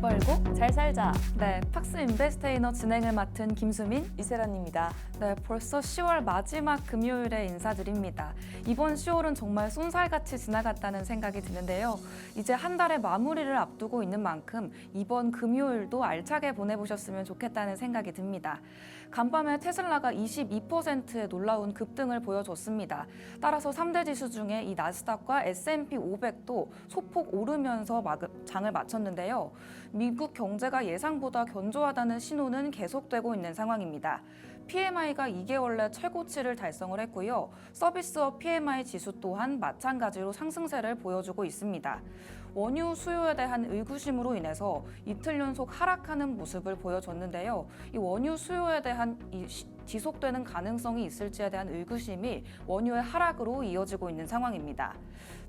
벌고 잘 살자. 네, 팍스 인베스테이너 진행을 맡은 김수민 이세란입니다. 네, 벌써 10월 마지막 금요일에 인사드립니다. 이번 10월은 정말 쏜살같이 지나갔다는 생각이 드는데요. 이제 한 달의 마무리를 앞두고 있는 만큼 이번 금요일도 알차게 보내보셨으면 좋겠다는 생각이 듭니다. 간밤에 테슬라가 22%의 놀라운 급등을 보여줬습니다. 따라서 3대 지수 중에 이 나스닥과 S&P 500도 소폭 오르면서 장을 마쳤는데요. 미국 경제가 예상보다 견조하다는 신호는 계속되고 있는 상황입니다. PMI가 2개월 내 최고치를 달성을 했고요. 서비스업 PMI 지수 또한 마찬가지로 상승세를 보여주고 있습니다. 원유 수요에 대한 의구심으로 인해서 이틀 연속 하락하는 모습을 보여줬는데요. 이 원유 수요에 대한 지속되는 가능성이 있을지에 대한 의구심이 원유의 하락으로 이어지고 있는 상황입니다.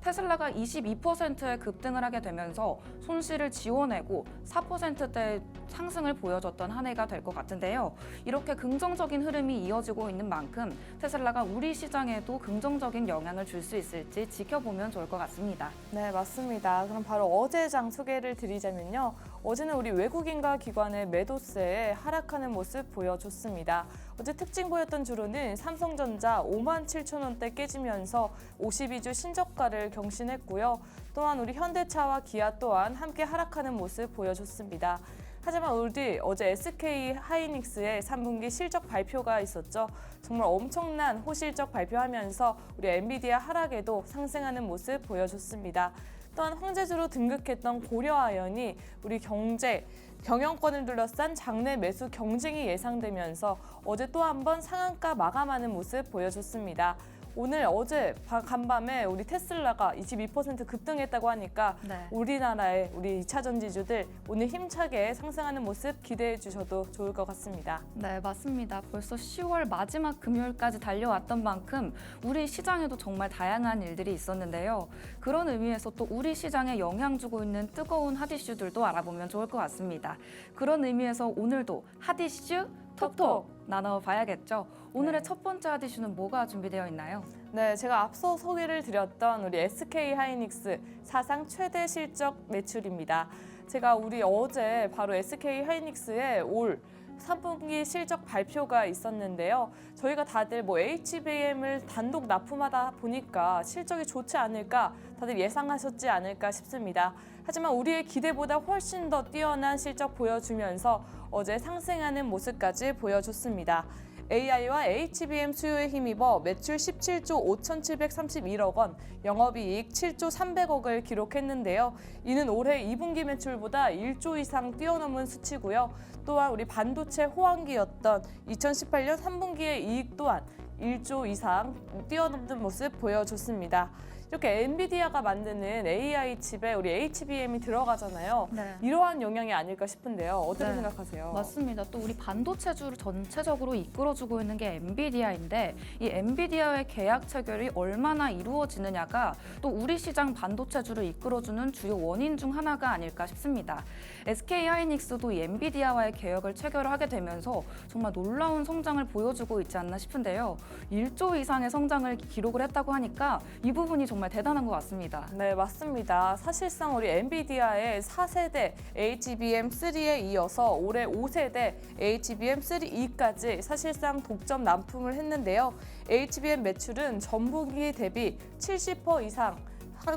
테슬라가 22%의 급등을 하게 되면서 손실을 지워내고 4%대 상승을 보여줬던 한 해가 될 것 같은데요. 이렇게 긍정적인 흐름이 이어지고 있는 만큼 테슬라가 우리 시장에도 긍정적인 영향을 줄 수 있을지 지켜보면 좋을 것 같습니다. 네, 맞습니다. 그럼 바로 어제 장 소개를 드리자면요. 어제는 우리 외국인과 기관의 매도세에 하락하는 모습 보여줬습니다. 어제 특징 보였던 주로는 삼성전자 5만 7천 원대 깨지면서 52주 신저가를 경신했고요. 또한 우리 현대차와 기아 또한 함께 하락하는 모습 보여줬습니다. 하지만 우리 어제 SK 하이닉스의 3분기 실적 발표가 있었죠. 정말 엄청난 호실적 발표하면서 우리 엔비디아 하락에도 상승하는 모습 보여줬습니다. 또한 황제주로 등극했던 고려아연이 우리 경영권을 둘러싼 장내 매수 경쟁이 예상되면서 어제 또 한 번 상한가 마감하는 모습 보여줬습니다. 어제 간밤에 우리 테슬라가 22% 급등했다고 하니까 네. 우리나라의 우리 2차 전지주들 오늘 힘차게 상승하는 모습 기대해 주셔도 좋을 것 같습니다. 네, 맞습니다. 벌써 10월 마지막 금요일까지 달려왔던 만큼 우리 시장에도 정말 다양한 일들이 있었는데요. 그런 의미에서 또 우리 시장에 영향 주고 있는 뜨거운 핫 이슈들도 알아보면 좋을 것 같습니다. 그런 의미에서 오늘도 핫 이슈 톡톡 나눠봐야겠죠. 오늘의 첫 번째 핫 이슈는 뭐가 준비되어 있나요? 네, 제가 앞서 소개를 드렸던 우리 SK 하이닉스 사상 최대 실적 매출입니다. 제가 우리 어제 바로 SK 하이닉스의 올 3분기 실적 발표가 있었는데요. 저희가 다들 HBM을 단독 납품하다 보니까 실적이 좋지 않을까 다들 예상하셨지 않을까 싶습니다. 하지만 우리의 기대보다 훨씬 더 뛰어난 실적 보여주면서 어제 상승하는 모습까지 보여줬습니다. AI와 HBM 수요에 힘입어 매출 17조 5,731억 원, 영업이익 7조 300억을 기록했는데요. 이는 올해 2분기 매출보다 1조 이상 뛰어넘은 수치고요. 또한 우리 반도체 호황기였던 2018년 3분기의 이익 또한 1조 이상 뛰어넘는 모습 보여줬습니다. 이렇게 엔비디아가 만드는 AI 칩에 우리 HBM이 들어가잖아요. 네. 이러한 영향이 아닐까 싶은데요. 어떻게 네. 생각하세요? 맞습니다. 또 우리 반도체주를 전체적으로 이끌어주고 있는 게 엔비디아인데 이 엔비디아의 계약 체결이 얼마나 이루어지느냐가 또 우리 시장 반도체주를 이끌어주는 주요 원인 중 하나가 아닐까 싶습니다. SK 하이닉스도 이 엔비디아와의 계약을 체결하게 되면서 정말 놀라운 성장을 보여주고 있지 않나 싶은데요. 1조 이상의 성장을 기록을 했다고 하니까 이 부분이 정말 대단한 것 같습니다. 네, 맞습니다. 사실상 우리 엔비디아의 4세대 HBM3에 이어서 올해 5세대 HBM3E까지 사실상 독점 납품을 했는데요. HBM 매출은 전분기 대비 70% 이상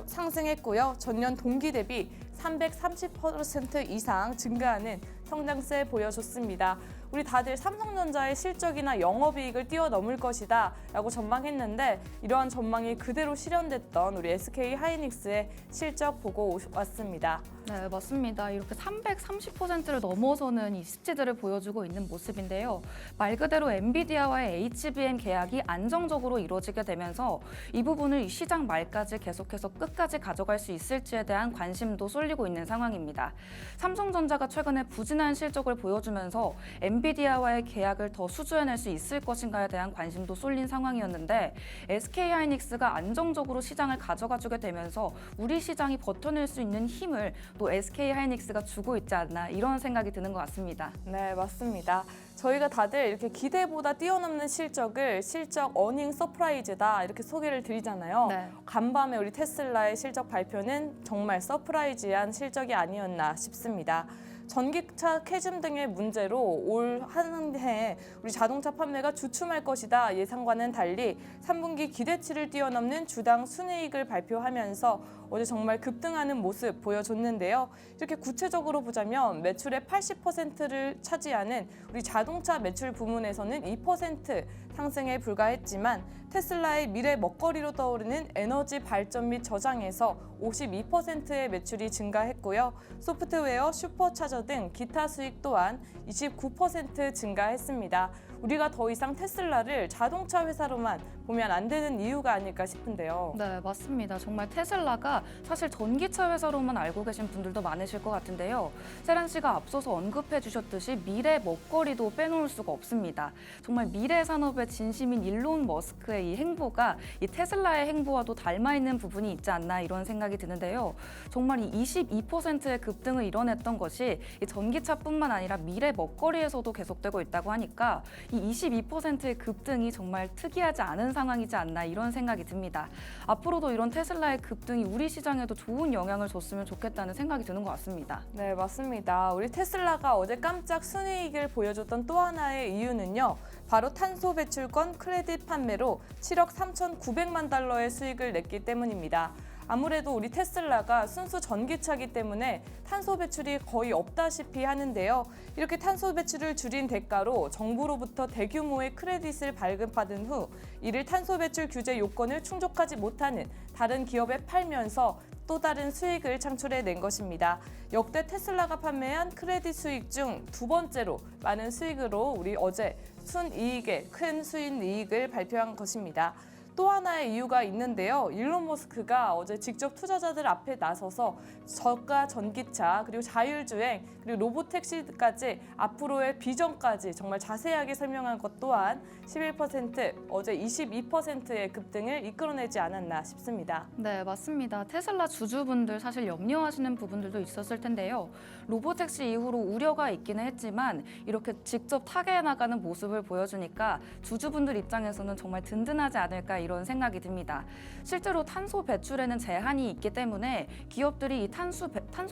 상승했고요. 전년 동기 대비 330% 이상 증가하는 성장세 보여줬습니다. 우리 다들 삼성전자의 실적이나 영업이익을 뛰어넘을 것이다 라고 전망했는데 이러한 전망이 그대로 실현됐던 우리 SK 하이닉스의 실적 보고 왔습니다. 네, 맞습니다. 이렇게 330%를 넘어서는 이 수치들을 보여주고 있는 모습인데요. 말 그대로 엔비디아와의 HBM 계약이 안정적으로 이루어지게 되면서 이 부분을 이 시장 말까지 계속해서 끝까지 가져갈 수 있을지에 대한 관심도 쏠리고 있는 상황입니다. 삼성전자가 최근에 부진한 실적을 보여주면서 엔비디아와의 계약을 더 수주해낼 수 있을 것인가에 대한 관심도 쏠린 상황이었는데 SK 하이닉스가 안정적으로 시장을 가져가주게 되면서 우리 시장이 버텨낼 수 있는 힘을 또 SK 하이닉스가 주고 있지 않나 이런 생각이 드는 것 같습니다. 네, 맞습니다. 저희가 다들 이렇게 기대보다 뛰어넘는 실적을 실적 어닝 서프라이즈다 이렇게 소개를 드리잖아요. 네. 간밤에 우리 테슬라의 실적 발표는 정말 서프라이즈야 위한 실적이 아니었나 싶습니다. 전기차 캐즘 등의 문제로 올 한 해 우리 자동차 판매가 주춤할 것이다 예상과는 달리 3분기 기대치를 뛰어넘는 주당 순이익을 발표하면서 어제 정말 급등하는 모습 보여줬는데요. 이렇게 구체적으로 보자면 매출의 80%를 차지하는 우리 자동차 매출 부문에서는 2% 상승에 불과했지만 테슬라의 미래 먹거리로 떠오르는 에너지 발전 및 저장에서 52%의 매출이 증가했고요. 소프트웨어, 슈퍼차저 등 기타 수익 또한 29% 증가했습니다. 우리가 더 이상 테슬라를 자동차 회사로만 보면 안 되는 이유가 아닐까 싶은데요. 네, 맞습니다. 정말 테슬라가 사실 전기차 회사로만 알고 계신 분들도 많으실 것 같은데요. 세란 씨가 앞서서 언급해 주셨듯이 미래 먹거리도 빼놓을 수가 없습니다. 정말 미래 산업의 진심인 일론 머스크의 이 행보가 이 테슬라의 행보와도 닮아 있는 부분이 있지 않나 이런 생각이 드는데요. 정말 이 22%의 급등을 이뤄냈던 것이 이 전기차뿐만 아니라 미래 먹거리에서도 계속되고 있다고 하니까 이 22%의 급등이 정말 특이하지 않은 상황이지 않나 이런 생각이 듭니다. 앞으로도 이런 테슬라의 급등이 우리 시장에도 좋은 영향을 줬으면 좋겠다는 생각이 드는 것 같습니다. 네, 맞습니다. 우리 테슬라가 어제 깜짝 순이익을 보여줬던 또 하나의 이유는요. 바로 탄소 배출권 크레딧 판매로 7억 3,900만 달러의 수익을 냈기 때문입니다. 아무래도 우리 테슬라가 순수 전기차기 때문에 탄소 배출이 거의 없다시피 하는데요. 이렇게 탄소 배출을 줄인 대가로 정부로부터 대규모의 크레딧을 발급받은 후 이를 탄소 배출 규제 요건을 충족하지 못하는 다른 기업에 팔면서 또 다른 수익을 창출해낸 것입니다. 역대 테슬라가 판매한 크레딧 수익 중 두 번째로 많은 수익으로 우리 어제 순이익의 큰 수익을 발표한 것입니다. 또 하나의 이유가 있는데요. 일론 머스크가 어제 직접 투자자들 앞에 나서서 저가 전기차 그리고 자율주행 그리고 로보택시까지 앞으로의 비전까지 정말 자세하게 설명한 것 또한 11% 어제 22%의 급등을 이끌어내지 않았나 싶습니다. 네, 맞습니다. 테슬라 주주분들 사실 염려하시는 부분들도 있었을 텐데요. 로보택시 이후로 우려가 있기는 했지만 이렇게 직접 타개해 나가는 모습을 보여주니까 주주분들 입장에서는 정말 든든하지 않을까 이런 생각이 듭니다. 실제로 탄소 배출에는 제한이 있기 때문에 기업들이 이 탄소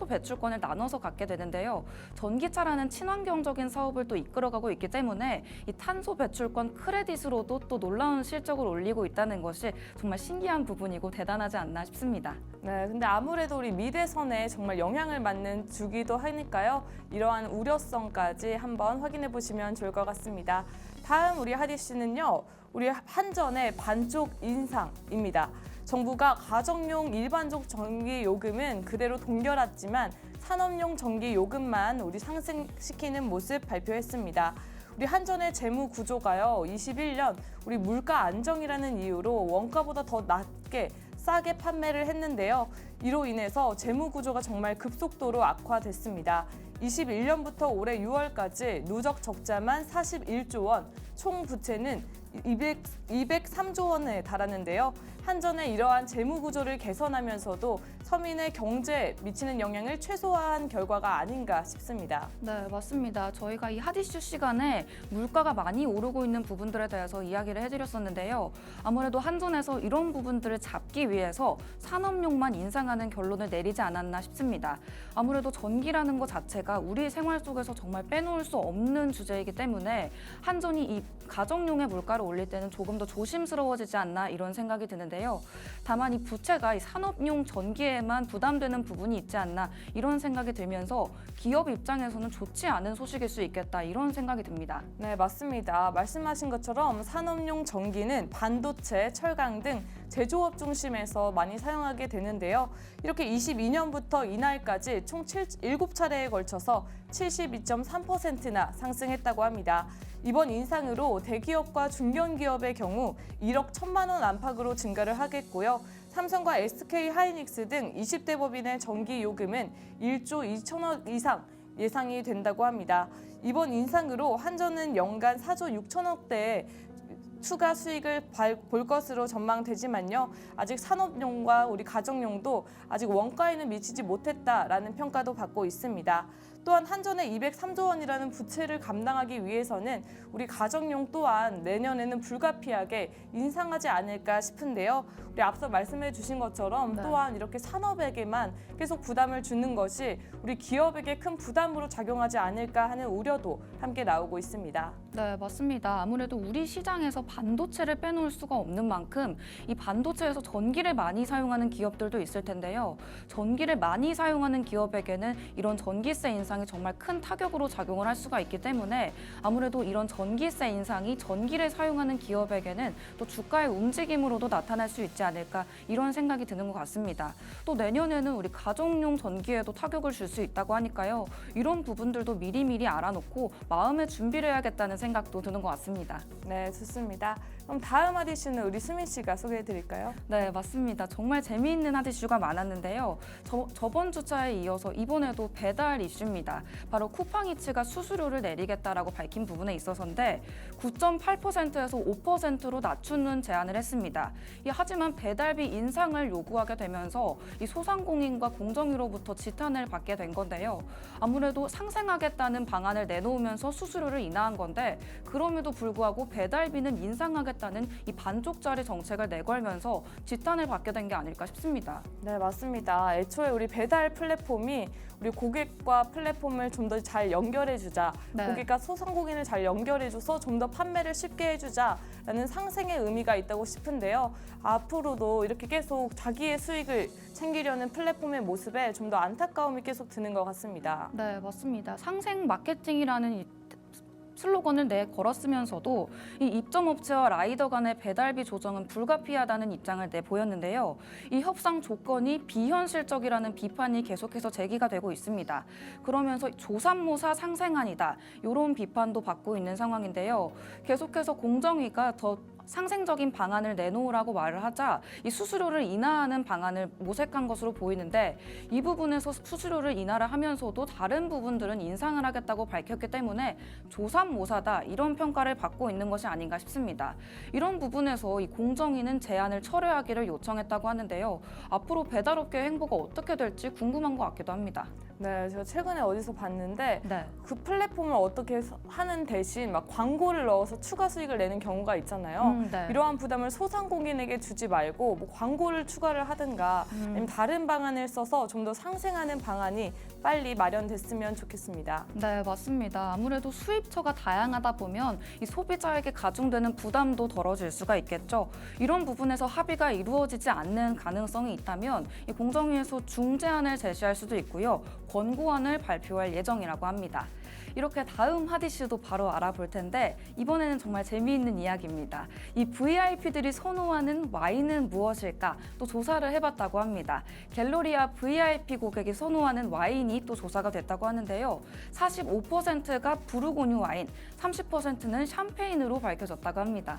배출권을 나눠서 갖게 되는데요. 전기차라는 친환경적인 사업을 또 이끌어가고 있기 때문에 이 탄소 배출권 크레딧으로도 또 놀라운 실적을 올리고 있다는 것이 정말 신기한 부분이고 대단하지 않나 싶습니다. 네, 근데 아무래도 우리 미래선에 정말 영향을 받는 주기도 하니까요. 이러한 우려성까지 한번 확인해 보시면 좋을 것 같습니다. 다음 우리 하디씨는요. 우리 한전의 반쪽 인상입니다. 정부가 가정용 일반적 전기 요금은 그대로 동결했지만 산업용 전기 요금만 우리 상승시키는 모습 발표했습니다. 우리 한전의 재무 구조가요. 21년 우리 물가 안정이라는 이유로 원가보다 더 낮게 싸게 판매를 했는데요. 이로 인해서 재무 구조가 정말 급속도로 악화됐습니다. 21년부터 올해 6월까지 누적 적자만 41조 원, 총 부채는 203조 원에 달하는데요. 한전의 이러한 재무 구조를 개선하면서도 서민의 경제에 미치는 영향을 최소화한 결과가 아닌가 싶습니다. 네, 맞습니다. 저희가 이 핫이슈 시간에 물가가 많이 오르고 있는 부분들에 대해서 이야기를 해드렸었는데요. 아무래도 한전에서 이런 부분들을 잡기 위해서 산업용만 인상하는 결론을 내리지 않았나 싶습니다. 아무래도 전기라는 것 자체가 우리 생활 속에서 정말 빼놓을 수 없는 주제이기 때문에 한전이 이 가정용의 물가를 올릴 때는 조금 더 조심스러워지지 않나 이런 생각이 드는데요. 다만 이 부채가 이 산업용 전기에만 부담되는 부분이 있지 않나 이런 생각이 들면서 기업 입장에서는 좋지 않은 소식일 수 있겠다 이런 생각이 듭니다. 네, 맞습니다. 말씀하신 것처럼 산업용 전기는 반도체, 철강 등 제조업 중심에서 많이 사용하게 되는데요. 이렇게 22년부터 이날까지 총 7차례에 걸쳐서 72.3%나 상승했다고 합니다. 이번 인상으로 대기업과 중견기업의 경우 1억 1천만 원 안팎으로 증가를 하겠고요. 삼성과 SK 하이닉스 등 20대 법인의 전기 요금은 1조 2천억 이상 예상이 된다고 합니다. 이번 인상으로 한전은 연간 4조 6천억대의 추가 수익을 볼 것으로 전망되지만요. 아직 산업용과 우리 가정용도 아직 원가에는 미치지 못했다라는 평가도 받고 있습니다. 또한 한전의 203조 원이라는 부채를 감당하기 위해서는 우리 가정용 또한 내년에는 불가피하게 인상하지 않을까 싶은데요. 우리 앞서 말씀해 주신 것처럼 네. 또한 이렇게 산업에게만 계속 부담을 주는 것이 우리 기업에게 큰 부담으로 작용하지 않을까 하는 우려도 함께 나오고 있습니다. 네, 맞습니다. 아무래도 우리 시장에서 반도체를 빼놓을 수가 없는 만큼 이 반도체에서 전기를 많이 사용하는 기업들도 있을 텐데요. 전기를 많이 사용하는 기업에게는 이런 전기세 인상이 정말 큰 타격으로 작용을 할 수가 있기 때문에 아무래도 이런 전기세 인상이 전기를 사용하는 기업에게는 또 주가의 움직임으로도 나타날 수 있지 않을까 이런 생각이 드는 것 같습니다. 또 내년에는 우리 가정용 전기에도 타격을 줄 수 있다고 하니까요. 이런 부분들도 미리미리 알아놓고 마음의 준비를 해야겠다는 생각도 드는 것 같습니다. 네, 좋습니다. 그럼 다음 하디슈는 우리 수민 씨가 소개해 드릴까요? 네, 맞습니다. 정말 재미있는 핫이슈가 많았는데요. 저번 주차에 이어서 이번에도 배달 이슈입니다. 바로 쿠팡이츠가 수수료를 내리겠다라고 밝힌 부분에 있어서인데 9.8%에서 5%로 낮추는 제안을 했습니다. 하지만 배달비 인상을 요구하게 되면서 이 소상공인과 공정위로부터 지탄을 받게 된 건데요. 아무래도 상생하겠다는 방안을 내놓으면서 수수료를 인하한 건데 그럼에도 불구하고 배달비는 인상하겠다는 이 반쪽짜리 정책을 내걸면서 지탄을 받게 된 게 아닐까 싶습니다. 네, 맞습니다. 애초에 우리 배달 플랫폼이 우리 고객과 플랫폼을 좀 더 잘 연결해주자, 네. 고객과 소상공인을 잘 연결해줘서 좀 더 판매를 쉽게 해주자라는 상생의 의미가 있다고 싶은데요. 앞으로도 이렇게 계속 자기의 수익을 챙기려는 플랫폼의 모습에 좀 더 안타까움이 계속 드는 것 같습니다. 네, 맞습니다. 상생 마케팅이라는 이 슬로건을 내걸었으면서도 이 입점업체와 라이더 간의 배달비 조정은 불가피하다는 입장을 내보였는데요. 이 협상 조건이 비현실적이라는 비판이 계속해서 제기가 되고 있습니다. 그러면서 조삼모사 상생안이다 이런 비판도 받고 있는 상황인데요. 계속해서 공정위가 더 상생적인 방안을 내놓으라고 말을 하자 이 수수료를 인하하는 방안을 모색한 것으로 보이는데 이 부분에서 수수료를 인하를 하면서도 다른 부분들은 인상을 하겠다고 밝혔기 때문에 조삼모사다 이런 평가를 받고 있는 것이 아닌가 싶습니다. 이런 부분에서 이 공정위는 제안을 철회하기를 요청했다고 하는데요. 앞으로 배달업계의 행보가 어떻게 될지 궁금한 것 같기도 합니다. 네, 제가 최근에 어디서 봤는데 네. 그 플랫폼을 어떻게 하는 대신 막 광고를 넣어서 추가 수익을 내는 경우가 있잖아요. 네. 이러한 부담을 소상공인에게 주지 말고 뭐 광고를 추가를 하든가 아니면 다른 방안을 써서 좀 더 상생하는 방안이 빨리 마련됐으면 좋겠습니다. 네, 맞습니다. 아무래도 수입처가 다양하다 보면 이 소비자에게 가중되는 부담도 덜어질 수가 있겠죠. 이런 부분에서 합의가 이루어지지 않는 가능성이 있다면 이 공정위에서 중재안을 제시할 수도 있고요. 권고안을 발표할 예정이라고 합니다. 이렇게 다음 핫이슈도 바로 알아볼 텐데 이번에는 정말 재미있는 이야기입니다. 이 VIP들이 선호하는 와인은 무엇일까? 또 조사를 해봤다고 합니다. 갤러리아 VIP 고객이 선호하는 와인이 또 조사가 됐다고 하는데요. 45%가 부르고뉴 와인, 30%는 샴페인으로 밝혀졌다고 합니다.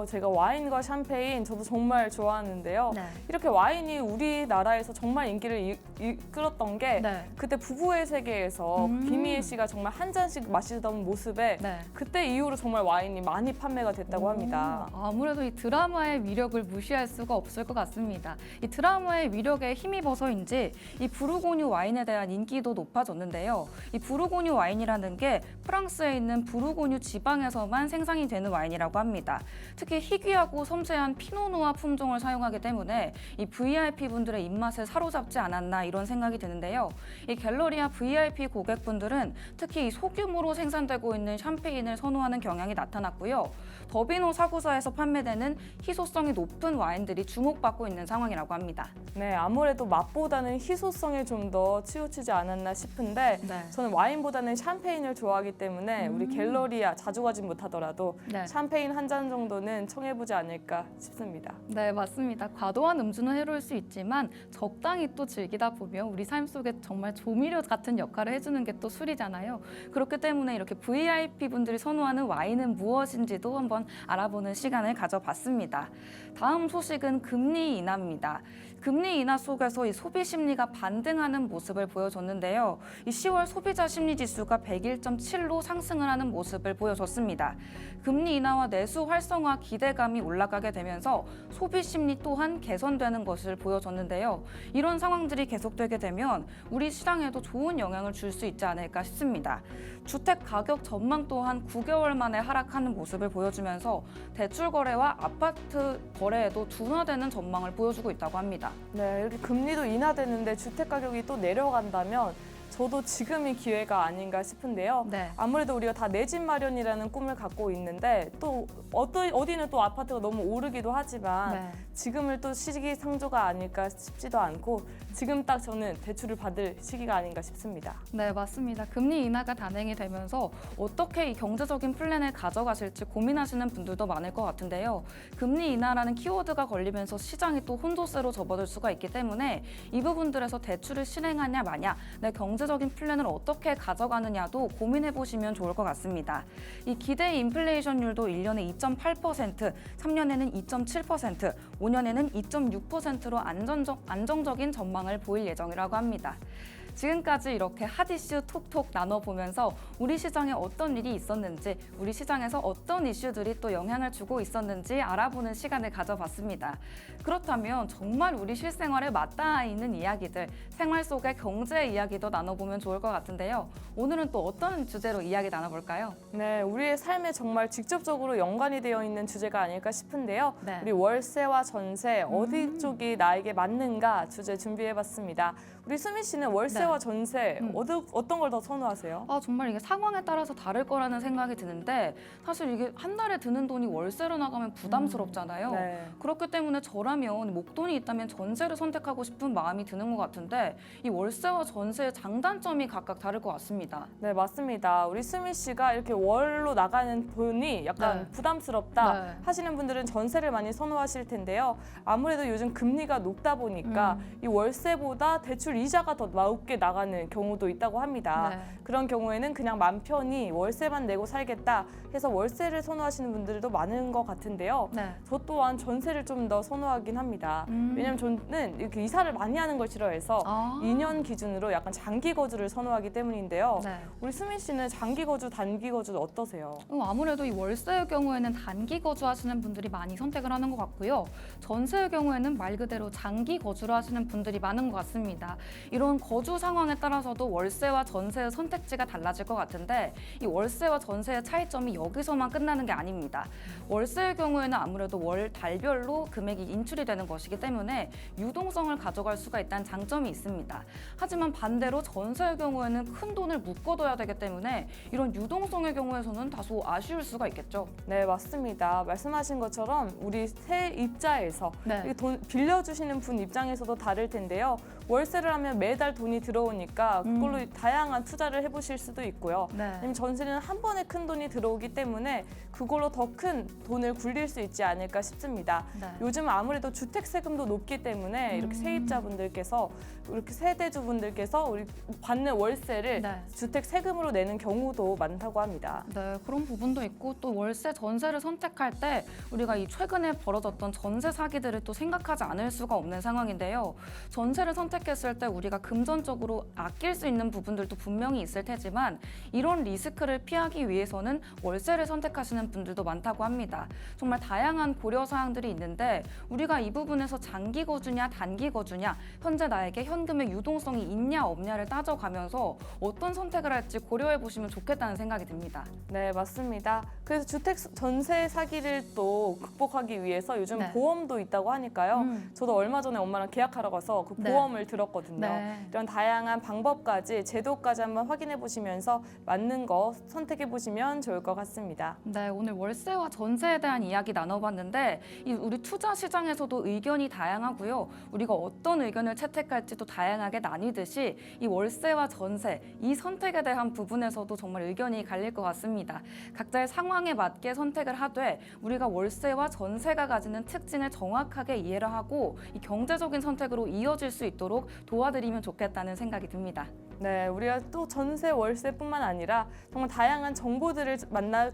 제가 와인과 샴페인 저도 정말 좋아하는데요. 네. 이렇게 와인이 우리나라에서 정말 인기를 이끌었던 게 네. 그때 부부의 세계에서 김희애 씨가 정말 한 잔씩 마시던 모습에 네. 그때 이후로 정말 와인이 많이 판매가 됐다고 합니다. 아무래도 이 드라마의 위력을 무시할 수가 없을 것 같습니다. 이 드라마의 위력에 힘입어서인지 이 부르고뉴 와인에 대한 인기도 높아졌는데요. 이 부르고뉴 와인이라는 게 프랑스에 있는 부르고뉴 지방에서만 생산이 되는 와인이라고 합니다. 특히 희귀하고 섬세한 피노누아 품종을 사용하기 때문에 이 VIP 분들의 입맛을 사로잡지 않았나 이런 생각이 드는데요. 이 갤러리아 VIP 고객분들은 특히 이 소규모로 생산되고 있는 샴페인을 선호하는 경향이 나타났고요. 더비노 사구사에서 판매되는 희소성이 높은 와인들이 주목받고 있는 상황이라고 합니다. 네, 아무래도 맛보다는 희소성에 좀 더 치우치지 않았나 싶은데 네. 저는 와인보다는 샴페인을 좋아하기 때문에 우리 갤러리아 자주 가진 못하더라도 네. 샴페인 한 잔 정도는 청해보지 않을까 싶습니다. 네, 맞습니다. 과도한 음주는 해로울 수 있지만 적당히 또 즐기다 보면 우리 삶 속에 정말 조미료 같은 역할을 해주는 게 또 술이잖아요. 그렇기 때문에 이렇게 VIP 분들이 선호하는 와인은 무엇인지도 한번 알아보는 시간을 가져봤습니다. 다음 소식은 금리 인하입니다. 금리 인하 속에서 이 소비 심리가 반등하는 모습을 보여줬는데요. 이 10월 소비자 심리 지수가 101.7로 상승을 하는 모습을 보여줬습니다. 금리 인하와 내수 활성화 기대감이 올라가게 되면서 소비 심리 또한 개선되는 것을 보여줬는데요. 이런 상황들이 계속되게 되면 우리 시장에도 좋은 영향을 줄 수 있지 않을까 싶습니다. 주택 가격 전망 또한 9개월 만에 하락하는 모습을 보여주면서 대출 거래와 아파트 거래에도 둔화되는 전망을 보여주고 있다고 합니다. 네, 이렇게 금리도 인하되는데 주택 가격이 또 내려간다면 저도 지금이 기회가 아닌가 싶은데요. 네. 아무래도 우리가 다 내 집 마련이라는 꿈을 갖고 있는데 또 어디는 또 아파트가 너무 오르기도 하지만 네. 지금을 또 시기상조가 아닐까 싶지도 않고 지금 딱 저는 대출을 받을 시기가 아닌가 싶습니다. 네, 맞습니다. 금리 인하가 단행이 되면서 어떻게 이 경제적인 플랜을 가져가실지 고민하시는 분들도 많을 것 같은데요. 금리 인하라는 키워드가 걸리면서 시장이 또 혼조세로 접어들 수가 있기 때문에 이 부분들에서 대출을 실행하냐 마냐, 내 경제적인 플랜을 어떻게 가져가느냐도 고민해 보시면 좋을 것 같습니다. 이 기대 인플레이션율도 1년에 2.8%, 3년에는 2.7%, 5년에는 2.6%로 안정적인 전망을 보일 예정이라고 합니다. 지금까지 이렇게 핫 이슈 톡톡 나눠보면서 우리 시장에 어떤 일이 있었는지, 우리 시장에서 어떤 이슈들이 또 영향을 주고 있었는지 알아보는 시간을 가져봤습니다. 그렇다면 정말 우리 실생활에 맞닿아 있는 이야기들, 생활 속의 경제 이야기도 나눠보면 좋을 것 같은데요. 오늘은 또 어떤 주제로 이야기 나눠볼까요? 네, 우리의 삶에 정말 직접적으로 연관이 되어 있는 주제가 아닐까 싶은데요. 네. 우리 월세와 전세 어디 쪽이 나에게 맞는가 주제 준비해봤습니다. 우리 수미 씨는 월세와 전세 어떤 걸 더 선호하세요? 정말 이게 상황에 따라서 다를 거라는 생각이 드는데 사실 이게 한 달에 드는 돈이 월세로 나가면 부담스럽잖아요. 네. 그렇기 때문에 저라면 목돈이 있다면 전세를 선택하고 싶은 마음이 드는 것 같은데 이 월세와 전세의 장단점이 각각 다를 것 같습니다. 네, 맞습니다. 우리 수미 씨가 이렇게 월로 나가는 돈이 약간 네. 부담스럽다 네. 하시는 분들은 전세를 많이 선호하실 텐데요. 아무래도 요즘 금리가 높다 보니까 이 월세보다 대출 이자가 더 높게 나가는 경우도 있다고 합니다. 네. 그런 경우에는 그냥 맘 편히 월세만 내고 살겠다 해서 월세를 선호하시는 분들도 많은 것 같은데요. 네. 저 또한 전세를 좀 더 선호하긴 합니다. 왜냐하면 저는 이렇게 이사를 많이 하는 걸 싫어해서 2년 기준으로 약간 장기 거주를 선호하기 때문인데요. 네. 우리 수민 씨는 장기 거주, 단기 거주 어떠세요? 아무래도 이 월세의 경우에는 단기 거주하시는 분들이 많이 선택을 하는 것 같고요. 전세의 경우에는 말 그대로 장기 거주를 하시는 분들이 많은 것 같습니다. 이런 거주 상황에 따라서도 월세와 전세의 선택지가 달라질 것 같은데 이 월세와 전세의 차이점이 여기서만 끝나는 게 아닙니다. 월세의 경우에는 아무래도 월 달별로 금액이 인출이 되는 것이기 때문에 유동성을 가져갈 수가 있다는 장점이 있습니다. 하지만 반대로 전세의 경우에는 큰 돈을 묶어둬야 되기 때문에 이런 유동성의 경우에서는 다소 아쉬울 수가 있겠죠. 네, 맞습니다. 말씀하신 것처럼 우리 세입자에서 네. 돈 빌려주시는 분 입장에서도 다를 텐데요. 월세를 하면 매달 돈이 들어오니까 그걸로 다양한 투자를 해보실 수도 있고요. 네. 아니면 전세는 한 번에 큰 돈이 들어오기 때문에 그걸로 더 큰 돈을 굴릴 수 있지 않을까 싶습니다. 네. 요즘 아무래도 주택 세금도 높기 때문에 이렇게 세입자분들께서 이렇게 세대주분들께서 우리 받는 월세를 네. 주택 세금으로 내는 경우도 많다고 합니다. 네, 그런 부분도 있고 또 월세, 전세를 선택할 때 우리가 이 최근에 벌어졌던 전세 사기들을 또 생각하지 않을 수가 없는 상황인데요. 전세를 선택했을 때 우리가 금전적으로 아낄 수 있는 부분들도 분명히 있을 테지만 이런 리스크를 피하기 위해서는 월세를 선택하시는 분들도 많다고 합니다. 정말 다양한 고려 사항들이 있는데 우리가 이 부분에서 장기 거주냐 단기 거주냐 현재 나에게 현금의 유동성이 있냐 없냐를 따져가면서 어떤 선택을 할지 고려해 보시면 좋겠다는 생각이 듭니다. 네, 맞습니다. 그래서 주택 전세 사기를 또 극복하기 위해서 요즘 네. 보험도 있다고 하니까요. 저도 얼마 전에 엄마랑 계약하러 가서 그 네. 보험을 들었거든요. 네. 이런 다양한 방법까지 제도까지 한번 확인해 보시면서 맞는 거 선택해 보시면 좋을 것 같습니다. 네, 오늘 월세와 전세에 대한 이야기 나눠봤는데 우리 투자 시장에서도 의견이 다양하고요. 우리가 어떤 의견을 채택할지도 다양하게 나뉘듯이 이 월세와 전세, 이 선택에 대한 부분에서도 정말 의견이 갈릴 것 같습니다. 각자의 상황에 맞게 선택을 하되 우리가 월세와 전세가 가지는 특징을 정확하게 이해를 하고 이 경제적인 선택으로 이어질 수 있도록 도와드리면 좋겠다는 좋겠다는 생각이 듭니다. 네, 우리가 또 전세, 월세뿐만 아니라 정말 다양한 정보들을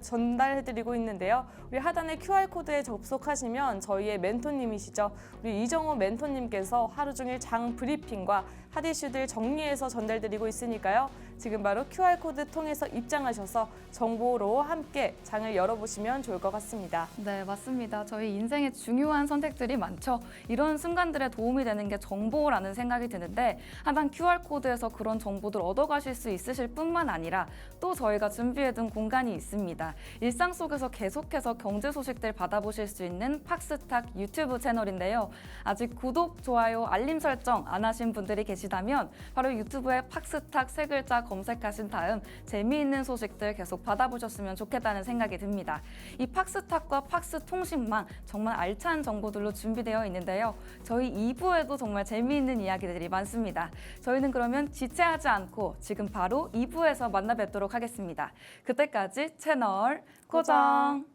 전달해드리고 있는데요. 우리 하단의 QR코드에 접속하시면 저희의 멘토님이시죠. 우리 이정호 멘토님께서 하루 종일 장 브리핑과 핫 이슈들 정리해서 전달드리고 있으니까요. 지금 바로 QR코드 통해서 입장하셔서 정보로 함께 장을 열어보시면 좋을 것 같습니다. 네, 맞습니다. 저희 인생에 중요한 선택들이 많죠. 이런 순간들에 도움이 되는 게 정보라는 생각이 드는데 하단 QR코드에서 그런 정보들 얻어가실 수 있으실 뿐만 아니라 또 저희가 준비해둔 공간이 있습니다. 일상 속에서 계속해서 경제 소식들 받아보실 수 있는 팍스탁 유튜브 채널인데요. 아직 구독, 좋아요, 알림 설정 안 하신 분들이 계시다면 바로 유튜브에 팍스탁 세 글자 검색하신 다음 재미있는 소식들 계속 받아보셨으면 좋겠다는 생각이 듭니다. 이 팍스탁과 팍스통신망 정말 알찬 정보들로 준비되어 있는데요. 저희 2부에도 정말 재미있는 이야기들이 많습니다. 저희는 그러면 지체하지 않고 지금 바로 2부에서 만나 뵙도록 하겠습니다. 그때까지 채널 고정!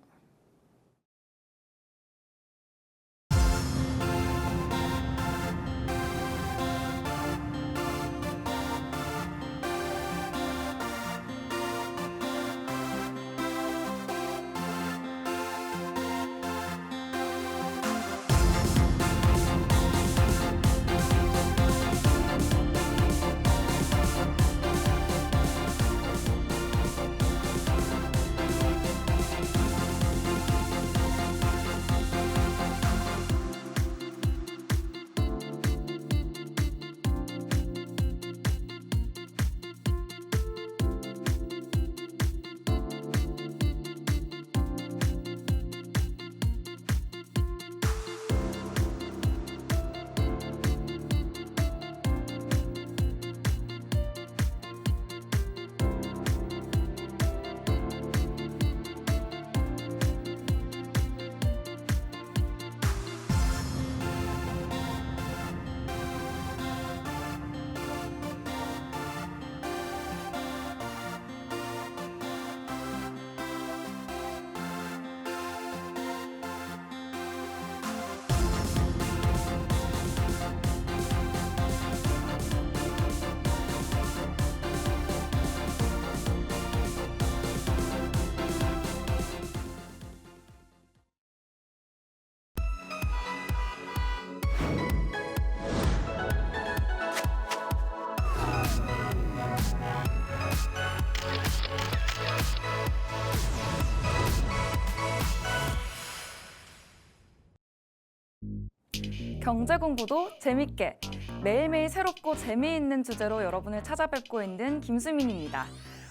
경제 공부도 재밌게 매일매일 새롭고 재미있는 주제로 여러분을 찾아뵙고 있는 김수민입니다.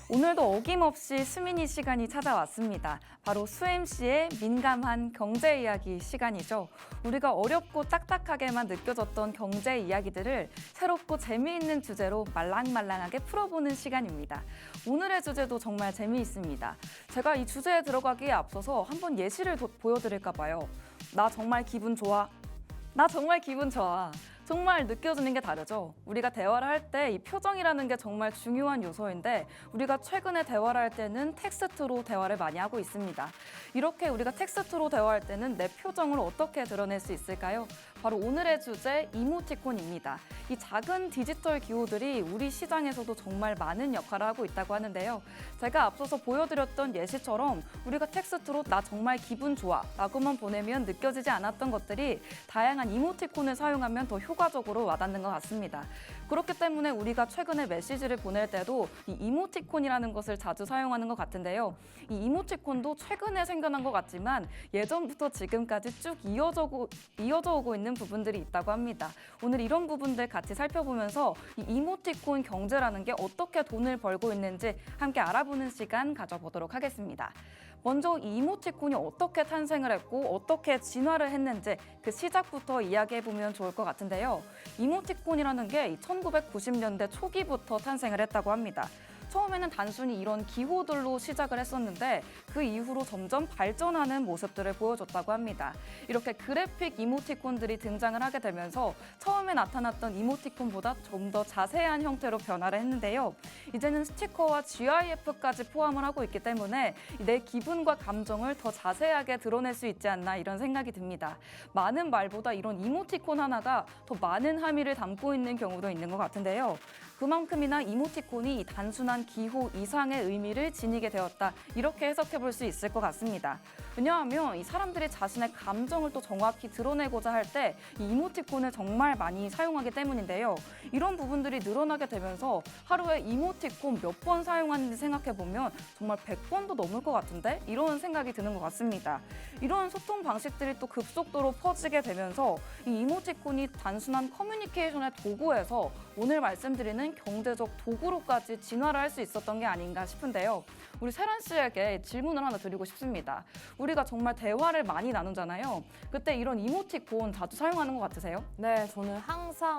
오늘도 어김없이 수민이 시간이 찾아왔습니다. 바로 수MC의 민감한 경제 이야기 시간이죠. 우리가 어렵고 딱딱하게만 느껴졌던 경제 이야기들을 새롭고 재미있는 주제로 말랑말랑하게 풀어보는 시간입니다. 오늘의 주제도 정말 재미있습니다. 제가 이 주제에 들어가기에 앞서서 한번 예시를 보여드릴까 봐요. 나 정말 기분 좋아. 나 정말 기분 좋아. 정말 느껴지는 게 다르죠. 우리가 대화를 할 때 이 표정이라는 게 정말 중요한 요소인데 우리가 최근에 대화를 할 때는 텍스트로 대화를 많이 하고 있습니다. 이렇게 우리가 텍스트로 대화할 때는 내 표정을 어떻게 드러낼 수 있을까요? 바로 오늘의 주제 이모티콘입니다. 이 작은 디지털 기호들이 우리 시장에서도 정말 많은 역할을 하고 있다고 하는데요. 제가 앞서서 보여드렸던 예시처럼 우리가 텍스트로 나 정말 기분 좋아 라고만 보내면 느껴지지 않았던 것들이 다양한 이모티콘을 사용하면 더 효과적으로 와닿는 것 같습니다. 그렇기 때문에 우리가 최근에 메시지를 보낼 때도 이 이모티콘이라는 것을 자주 사용하는 것 같은데요. 이 이모티콘도 최근에 생겨난 것 같지만 예전부터 지금까지 쭉 이어져 오고 있는 부분들이 있다고 합니다. 오늘 이런 부분들 같이 살펴보면서 이 이모티콘 경제라는 게 어떻게 돈을 벌고 있는지 함께 알아보는 시간 가져보도록 하겠습니다. 먼저 이 이모티콘이 어떻게 탄생을 했고 어떻게 진화를 했는지 그 시작부터 이야기해보면 좋을 것 같은데요. 이모티콘이라는 게 1990년대 초기부터 탄생을 했다고 합니다. 처음에는 단순히 이런 기호들로 시작을 했었는데 그 이후로 점점 발전하는 모습들을 보여줬다고 합니다. 이렇게 그래픽 이모티콘들이 등장을 하게 되면서 처음에 나타났던 이모티콘보다 좀 더 자세한 형태로 변화를 했는데요. 이제는 스티커와 GIF까지 포함을 하고 있기 때문에 내 기분과 감정을 더 자세하게 드러낼 수 있지 않나 이런 생각이 듭니다. 많은 말보다 이런 이모티콘 하나가 더 많은 함의를 담고 있는 경우도 있는 것 같은데요. 그만큼이나 이모티콘이 단순한 기호 이상의 의미를 지니게 되었다. 이렇게 해석해 볼 수 있을 것 같습니다. 왜냐하면 이 사람들이 자신의 감정을 또 정확히 드러내고자 할 때 이 이모티콘을 정말 많이 사용하기 때문인데요. 이런 부분들이 늘어나게 되면서 하루에 이모티콘 몇 번 사용하는지 생각해 보면 정말 100번도 넘을 것 같은데? 이런 생각이 드는 것 같습니다. 이런 소통 방식들이 또 급속도로 퍼지게 되면서 이 이모티콘이 단순한 커뮤니케이션의 도구에서 오늘 말씀드리는 경제적 도구로까지 진화를 할 수 있었던 게 아닌가 싶은데요. 우리 세란 씨에게 질문을 하나 드리고 싶습니다. 우리가 정말 대화를 많이 나누잖아요. 그때 이런 이모티콘 자주 사용하는 것 같으세요? 네, 저는 항상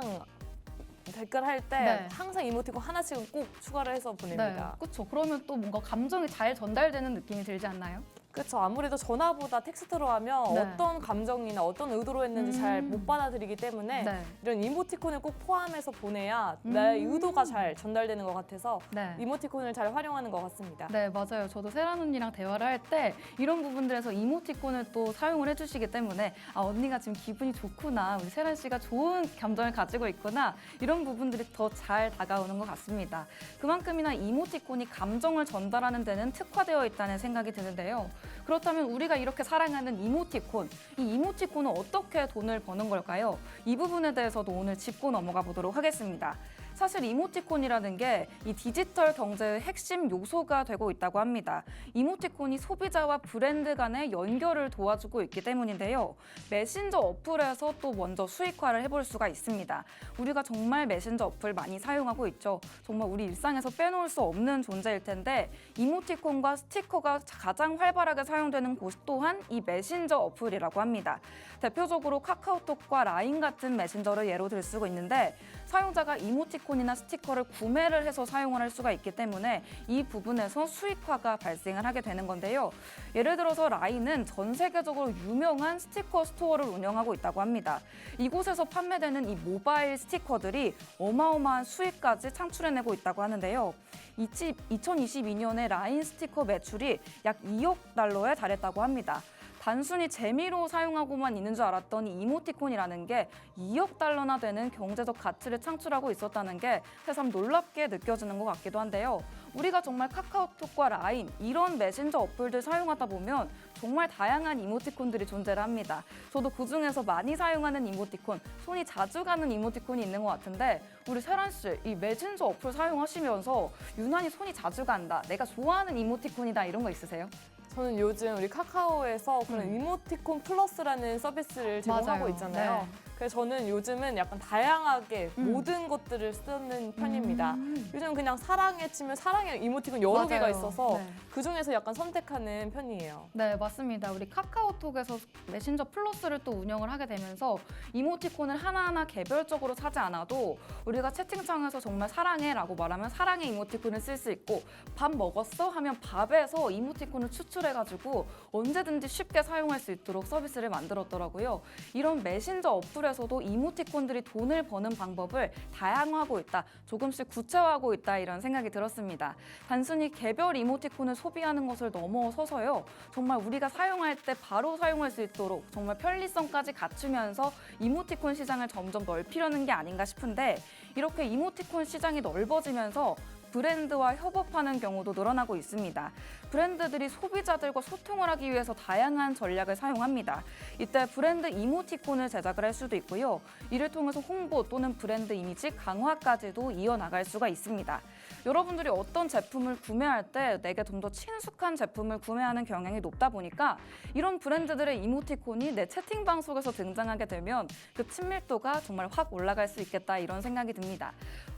댓글 할 때 네. 항상 이모티콘 하나씩은 꼭 추가를 해서 보냅니다. 그렇죠. 그러면 또 뭔가 감정이 잘 전달되는 느낌이 들지 않나요? 그렇죠. 아무래도 전화보다 텍스트로 하면 네. 어떤 감정이나 어떤 의도로 했는지 잘 못 받아들이기 때문에 네. 이런 이모티콘을 꼭 포함해서 보내야 내 의도가 잘 전달되는 것 같아서 네. 이모티콘을 잘 활용하는 것 같습니다. 네, 맞아요. 저도 세란 언니랑 대화를 할 때 이런 부분들에서 이모티콘을 또 사용을 해주시기 때문에 아, 언니가 지금 기분이 좋구나. 우리 세란 씨가 좋은 감정을 가지고 있구나. 이런 부분들이 더 잘 다가오는 것 같습니다. 그만큼이나 이모티콘이 감정을 전달하는 데는 특화되어 있다는 생각이 드는데요. 그렇다면 우리가 이렇게 사랑하는 이모티콘, 이 이모티콘은 어떻게 돈을 버는 걸까요? 이 부분에 대해서도 오늘 짚고 넘어가 보도록 하겠습니다. 사실 이모티콘이라는 게 이 디지털 경제의 핵심 요소가 되고 있다고 합니다. 이모티콘이 소비자와 브랜드 간의 연결을 도와주고 있기 때문인데요. 메신저 어플에서 또 먼저 수익화를 해볼 수가 있습니다. 우리가 정말 메신저 어플 많이 사용하고 있죠. 정말 우리 일상에서 빼놓을 수 없는 존재일 텐데 이모티콘과 스티커가 가장 활발하게 사용되는 곳 또한 이 메신저 어플이라고 합니다. 대표적으로 카카오톡과 라인 같은 메신저를 예로 들 수가 있는데 사용자가 이모티콘이나 스티커를 구매를 해서 사용을 할 수가 있기 때문에 이 부분에서 수익화가 발생을 하게 되는 건데요. 예를 들어서 라인은 전 세계적으로 유명한 스티커 스토어를 운영하고 있다고 합니다. 이곳에서 판매되는 이 모바일 스티커들이 어마어마한 수익까지 창출해내고 있다고 하는데요. 2022년에 라인 스티커 매출이 약 2억 달러에 달했다고 합니다. 단순히 재미로 사용하고만 있는 줄 알았던 이 이모티콘이라는 게 2억 달러나 되는 경제적 가치를 창출하고 있었다는 게 새삼 놀랍게 느껴지는 것 같기도 한데요. 우리가 정말 카카오톡과 라인 이런 메신저 어플들 사용하다 보면 정말 다양한 이모티콘들이 존재를 합니다. 저도 그중에서 많이 사용하는 이모티콘, 손이 자주 가는 이모티콘이 있는 것 같은데 우리 세란 씨, 이 메신저 어플 사용하시면서 유난히 손이 자주 간다, 내가 좋아하는 이모티콘이다 이런 거 있으세요? 저는 요즘 우리 카카오에서 그런 이모티콘 플러스라는 서비스를 제공하고 맞아요. 있잖아요. 네. 그래서 저는 요즘은 약간 다양하게 모든 것들을 쓰는 편입니다. 요즘 그냥 사랑에 치면 사랑의 이모티콘 여러 맞아요. 개가 있어서 네. 그중에서 약간 선택하는 편이에요. 네, 맞습니다. 우리 카카오톡에서 메신저 플러스를 또 운영을 하게 되면서 이모티콘을 하나하나 개별적으로 사지 않아도 우리가 채팅창에서 정말 사랑해라고 말하면 사랑의 이모티콘을 쓸 수 있고 밥 먹었어? 하면 밥에서 이모티콘을 추출해가지고 언제든지 쉽게 사용할 수 있도록 서비스를 만들었더라고요. 이런 메신저 어플에서도 이모티콘들이 돈을 버는 방법을 다양화하고 있다, 조금씩 구체화하고 있다 이런 생각이 들었습니다. 단순히 개별 이모티콘을 소비하는 것을 넘어서서요. 정말 우리가 사용할 때 바로 사용할 수 있도록 정말 편리성까지 갖추면서 이모티콘 시장을 점점 넓히려는 게 아닌가 싶은데 이렇게 이모티콘 시장이 넓어지면서 브랜드와 협업하는 경우도 늘어나고 있습니다. 브랜드들이 소비자들과 소통을 하기 위해서 다양한 전략을 사용합니다. 이때 브랜드 이모티콘을 제작을 할 수도 있고요. 이를 통해서 홍보 또는 브랜드 이미지 강화까지도 이어나갈 수가 있습니다. 여러분들이 어떤 제품을 구매할 때 내게 좀 더 친숙한 제품을 구매하는 경향이 높다 보니까 이런 브랜드들의 이모티콘이 내 채팅방 속에서 등장하게 되면 그 친밀도가 정말 확 올라갈 수 있겠다 이런 생각이 듭니다.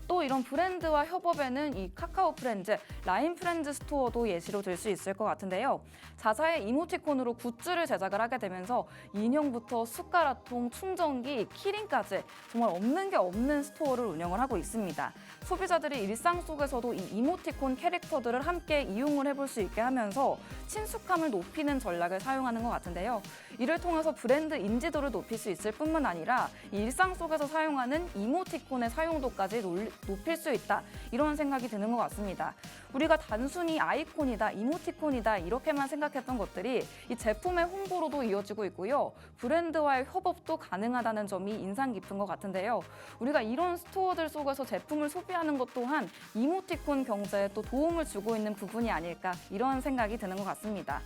또 이런 브랜드와 협업에는 이 카카오 프렌즈, 라인 프렌즈 스토어도 예시로 들 수 있을 것 같은데요. 자사의 이모티콘으로 굿즈를 제작을 하게 되면서 인형부터 숟가락통, 충전기, 키링까지 정말 없는 게 없는 스토어를 운영을 하고 있습니다. 소비자들이 일상 속에서도 이 이모티콘 캐릭터들을 함께 이용을 해볼 수 있게 하면서 친숙함을 높이는 전략을 사용하는 것 같은데요. 이를 통해서 브랜드 인지도를 높일 수 있을 뿐만 아니라 일상 속에서 사용하는 이모티콘의 사용도까지 높일 수 있다. 이런 생각이 드는 것 같습니다. 우리가 단순히 아이콘이다, 이모티콘이다 이렇게만 생각했던 것들이 이 제품의 홍보로도 이어지고 있고요. 브랜드와의 협업도 가능하다는 점이 인상 깊은 것 같은데요. 우리가 이런 스토어들 속에서 제품을 소비하는 것 또한 이모티콘 경제에 또 도움을 주고 있는 부분이 아닐까 이런 생각이 드는 것 같습니다.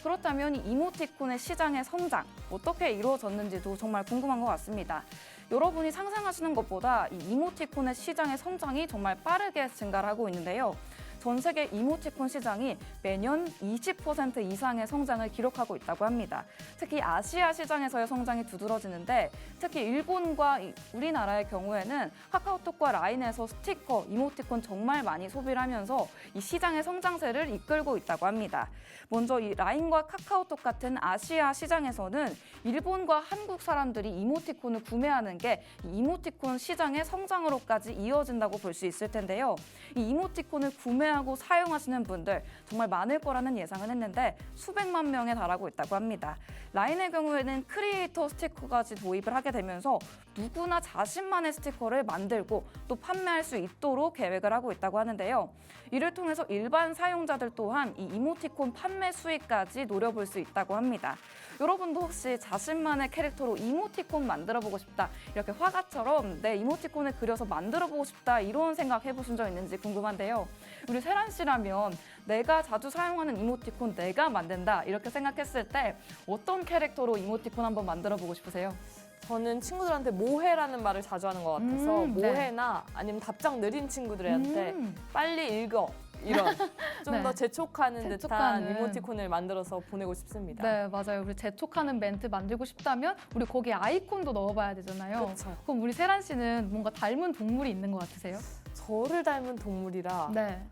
그렇다면 이 이모티콘의 시장의 성장 어떻게 이루어졌는지도 정말 궁금한 것 같습니다. 여러분이 상상하시는 것보다 이 이모티콘의 시장의 성장이 정말 빠르게 증가를 하고 있는데요. 전 세계 이모티콘 시장이 매년 20% 이상의 성장을 기록하고 있다고 합니다. 특히 아시아 시장에서의 성장이 두드러지는데 특히 일본과 우리나라의 경우에는 카카오톡과 라인에서 스티커, 이모티콘 정말 많이 소비를 하면서 이 시장의 성장세를 이끌고 있다고 합니다. 먼저 이 라인과 카카오톡 같은 아시아 시장에서는 일본과 한국 사람들이 이모티콘을 구매하는 게 이 이모티콘 시장의 성장으로까지 이어진다고 볼 수 있을 텐데요. 이 이모티콘을 구매하고 사용하시는 분들 정말 많을 거라는 예상은 했는데 수백만 명에 달하고 있다고 합니다. 라인의 경우에는 크리에이터 스티커까지 도입을 하게 되면서 누구나 자신만의 스티커를 만들고 또 판매할 수 있도록 계획을 하고 있다고 하는데요. 이를 통해서 일반 사용자들 또한 이 이모티콘 판매 수익까지 노려볼 수 있다고 합니다. 여러분도 혹시 자신만의 캐릭터로 이모티콘 만들어보고 싶다, 이렇게 화가처럼 내 이모티콘을 그려서 만들어보고 싶다 이런 생각 해보신 적 있는지 궁금한데요. 우리 세란 씨라면 내가 자주 사용하는 이모티콘 내가 만든다 이렇게 생각했을 때 어떤 캐릭터로 이모티콘 한번 만들어보고 싶으세요? 저는 친구들한테 뭐해라는 말을 자주 하는 것 같아서 네. 뭐해나 아니면 답장 느린 친구들한테 빨리 읽어 이런 좀 네. 더 재촉하는 듯한 재촉하는. 이모티콘을 만들어서 보내고 싶습니다. 네, 맞아요. 우리 재촉하는 멘트 만들고 싶다면 우리 거기에 아이콘도 넣어봐야 되잖아요. 그렇죠. 그럼 우리 세란 씨는 뭔가 닮은 동물이 있는 것 같으세요? 저를 닮은 동물이라 네.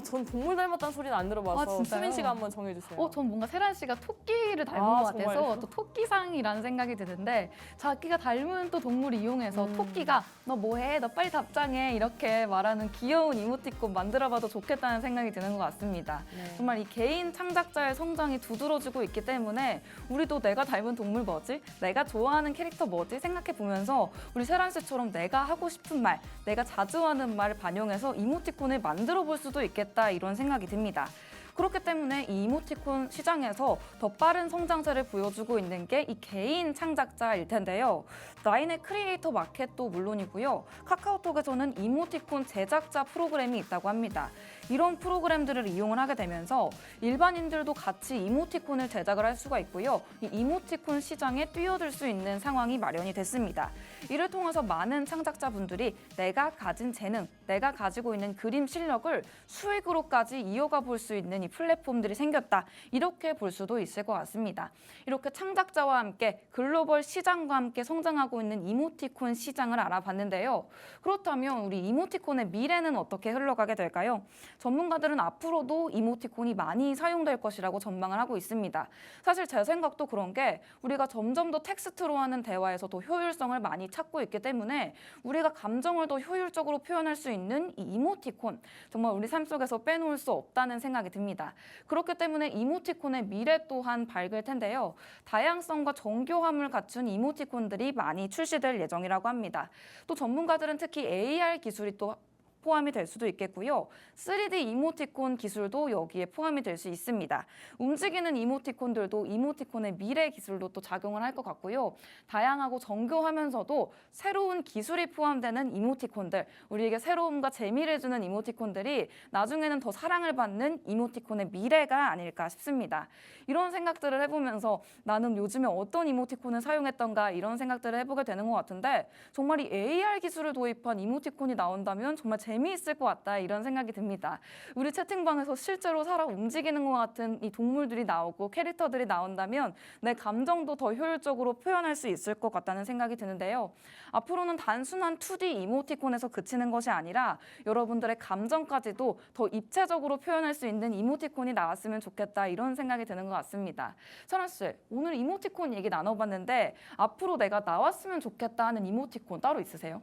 전 동물 닮았다는 소리는 안 들어봐서 아, 진짜요? 수민 씨가 한번 정해주세요. 전 뭔가 세란 씨가 토끼를 닮은 아, 것 같아서 정말요? 또 토끼상이라는 생각이 드는데 자기가 닮은 또 동물을 이용해서 토끼가 너 뭐해? 너 빨리 답장해 이렇게 말하는 귀여운 이모티콘 만들어봐도 좋겠다는 생각이 드는 것 같습니다. 네. 정말 이 개인 창작자의 성장이 두드러지고 있기 때문에 우리도 내가 닮은 동물 뭐지? 내가 좋아하는 캐릭터 뭐지? 생각해 보면서 우리 세란 씨처럼 내가 하고 싶은 말, 내가 자주 하는 말을 반영해서 이모티콘을 만들어 볼 수도 있겠다 이런 생각이 듭니다. 그렇기 때문에 이 이모티콘 시장에서 더 빠른 성장세를 보여주고 있는 게 이 개인 창작자일 텐데요. 라인의 크리에이터 마켓도 물론이고요. 카카오톡에서는 이모티콘 제작자 프로그램이 있다고 합니다. 이런 프로그램들을 이용을 하게 되면서 일반인들도 같이 이모티콘을 제작을 할 수가 있고요. 이 이모티콘 시장에 뛰어들 수 있는 상황이 마련이 됐습니다. 이를 통해서 많은 창작자분들이 내가 가진 재능, 내가 가지고 있는 그림 실력을 수익으로까지 이어가 볼 수 있는 이 플랫폼들이 생겼다. 이렇게 볼 수도 있을 것 같습니다. 이렇게 창작자와 함께 글로벌 시장과 함께 성장하고 있는 이모티콘 시장을 알아봤는데요. 그렇다면 우리 이모티콘의 미래는 어떻게 흘러가게 될까요? 전문가들은 앞으로도 이모티콘이 많이 사용될 것이라고 전망을 하고 있습니다. 사실 제 생각도 그런 게 우리가 점점 더 텍스트로 하는 대화에서 더 효율성을 많이 찾고 있기 때문에 우리가 감정을 더 효율적으로 표현할 수 있는 이 이모티콘, 정말 우리 삶 속에서 빼놓을 수 없다는 생각이 듭니다. 그렇기 때문에 이모티콘의 미래 또한 밝을 텐데요. 다양성과 정교함을 갖춘 이모티콘들이 많이 출시될 예정이라고 합니다. 또 전문가들은 특히 AR 기술이 또 포함이 될 수도 있겠고요. 3D 이모티콘 기술도 여기에 포함이 될 수 있습니다. 움직이는 이모티콘들도 이모티콘의 미래 기술로 또 작용을 할 것 같고요. 다양하고 정교하면서도 새로운 기술이 포함되는 이모티콘들, 우리에게 새로움과 재미를 주는 이모티콘들이 나중에는 더 사랑을 받는 이모티콘의 미래가 아닐까 싶습니다. 이런 생각들을 해보면서 나는 요즘에 어떤 이모티콘을 사용했던가 이런 생각들을 해보게 되는 것 같은데 정말 이 AR 기술을 도입한 이모티콘이 나온다면 정말 재미있을 것 같다 이런 생각이 듭니다. 우리 채팅방에서 실제로 살아 움직이는 것 같은 이 동물들이 나오고 캐릭터들이 나온다면 내 감정도 더 효율적으로 표현할 수 있을 것 같다는 생각이 드는데요. 앞으로는 단순한 2D 이모티콘에서 그치는 것이 아니라 여러분들의 감정까지도 더 입체적으로 표현할 수 있는 이모티콘이 나왔으면 좋겠다 이런 생각이 드는 것 같습니다. 설아 씨, 오늘 이모티콘 얘기 나눠봤는데 앞으로 내가 나왔으면 좋겠다 하는 이모티콘 따로 있으세요?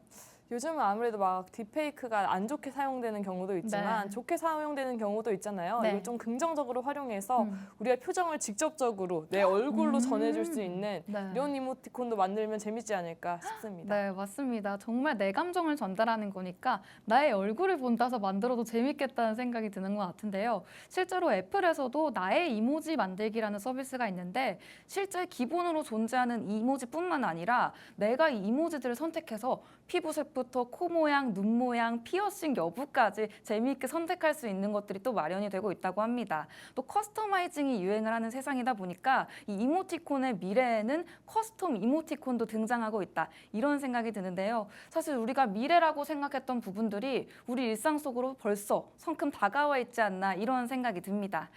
요즘은 아무래도 막 딥페이크가 안 좋게 사용되는 경우도 있지만 네. 좋게 사용되는 경우도 있잖아요. 네. 이걸 좀 긍정적으로 활용해서 우리의 표정을 직접적으로 내 얼굴로 전해줄 수 있는 네. 이런 이모티콘도 만들면 재밌지 않을까 싶습니다. 네, 맞습니다. 정말 내 감정을 전달하는 거니까 나의 얼굴을 본따서 만들어도 재밌겠다는 생각이 드는 것 같은데요. 실제로 애플에서도 나의 이모지 만들기라는 서비스가 있는데 실제 기본으로 존재하는 이모지뿐만 아니라 내가 이 이모지들을 선택해서 피부색부터 코 모양, 눈 모양, 피어싱 여부까지 재미있게 선택할 수 있는 것들이 또 마련이 되고 있다고 합니다. 또 커스터마이징이 유행을 하는 세상이다 보니까 이 이모티콘의 미래에는 커스텀 이모티콘도 등장하고 있다. 이런 생각이 드는데요. 사실 우리가 미래라고 생각했던 부분들이 우리 일상 속으로 벌써 성큼 다가와 있지 않나 이런 생각이 듭니다.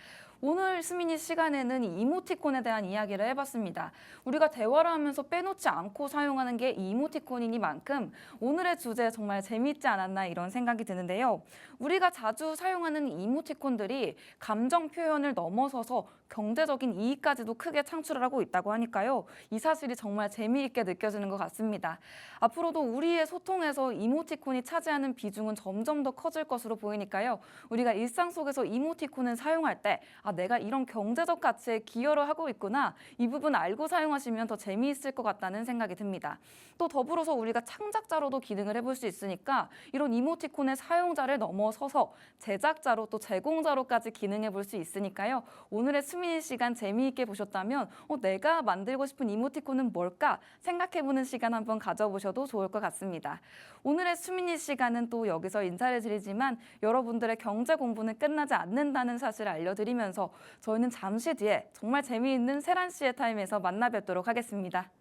오늘 수민이 시간에는 이 이모티콘에 대한 이야기를 해봤습니다. 우리가 대화를 하면서 빼놓지 않고 사용하는 게 이 이모티콘이니만큼 오늘의 주제 정말 재미있지 않았나 이런 생각이 드는데요. 우리가 자주 사용하는 이 이모티콘들이 감정 표현을 넘어서서 경제적인 이익까지도 크게 창출을 하고 있다고 하니까요. 이 사실이 정말 재미있게 느껴지는 것 같습니다. 앞으로도 우리의 소통에서 이모티콘이 차지하는 비중은 점점 더 커질 것으로 보이니까요. 우리가 일상 속에서 이모티콘을 사용할 때 내가 이런 경제적 가치에 기여를 하고 있구나. 이 부분 알고 사용하시면 더 재미있을 것 같다는 생각이 듭니다. 또 더불어서 우리가 창작자로도 기능을 해볼 수 있으니까 이런 이모티콘의 사용자를 넘어서서 제작자로 또 제공자로까지 기능해 볼 수 있으니까요. 오늘의 수민이 시간 재미있게 보셨다면 내가 만들고 싶은 이모티콘은 뭘까 생각해보는 시간 한번 가져보셔도 좋을 것 같습니다. 오늘의 수민이 시간은 또 여기서 인사를 드리지만 여러분들의 경제 공부는 끝나지 않는다는 사실을 알려드리면서 저희는 잠시 뒤에 정말 재미있는 세란 씨의 타임에서 만나 뵙도록 하겠습니다.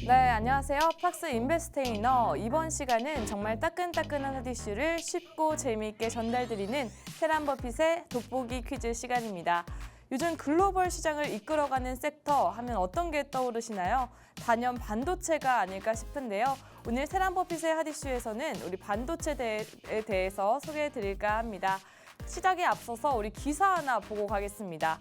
네, 안녕하세요. 팍스 인베스테이너. 이번 시간은 정말 따끈따끈한 핫이슈를 쉽고 재미있게 전달드리는 세란 버핏의 돋보기 퀴즈 시간입니다. 요즘 글로벌 시장을 이끌어가는 섹터 하면 어떤 게 떠오르시나요? 단연 반도체가 아닐까 싶은데요. 오늘 세란 버핏의 핫이슈에서는 우리 반도체에 대해서 소개해드릴까 합니다. 시작에 앞서서 우리 기사 하나 보고 가겠습니다.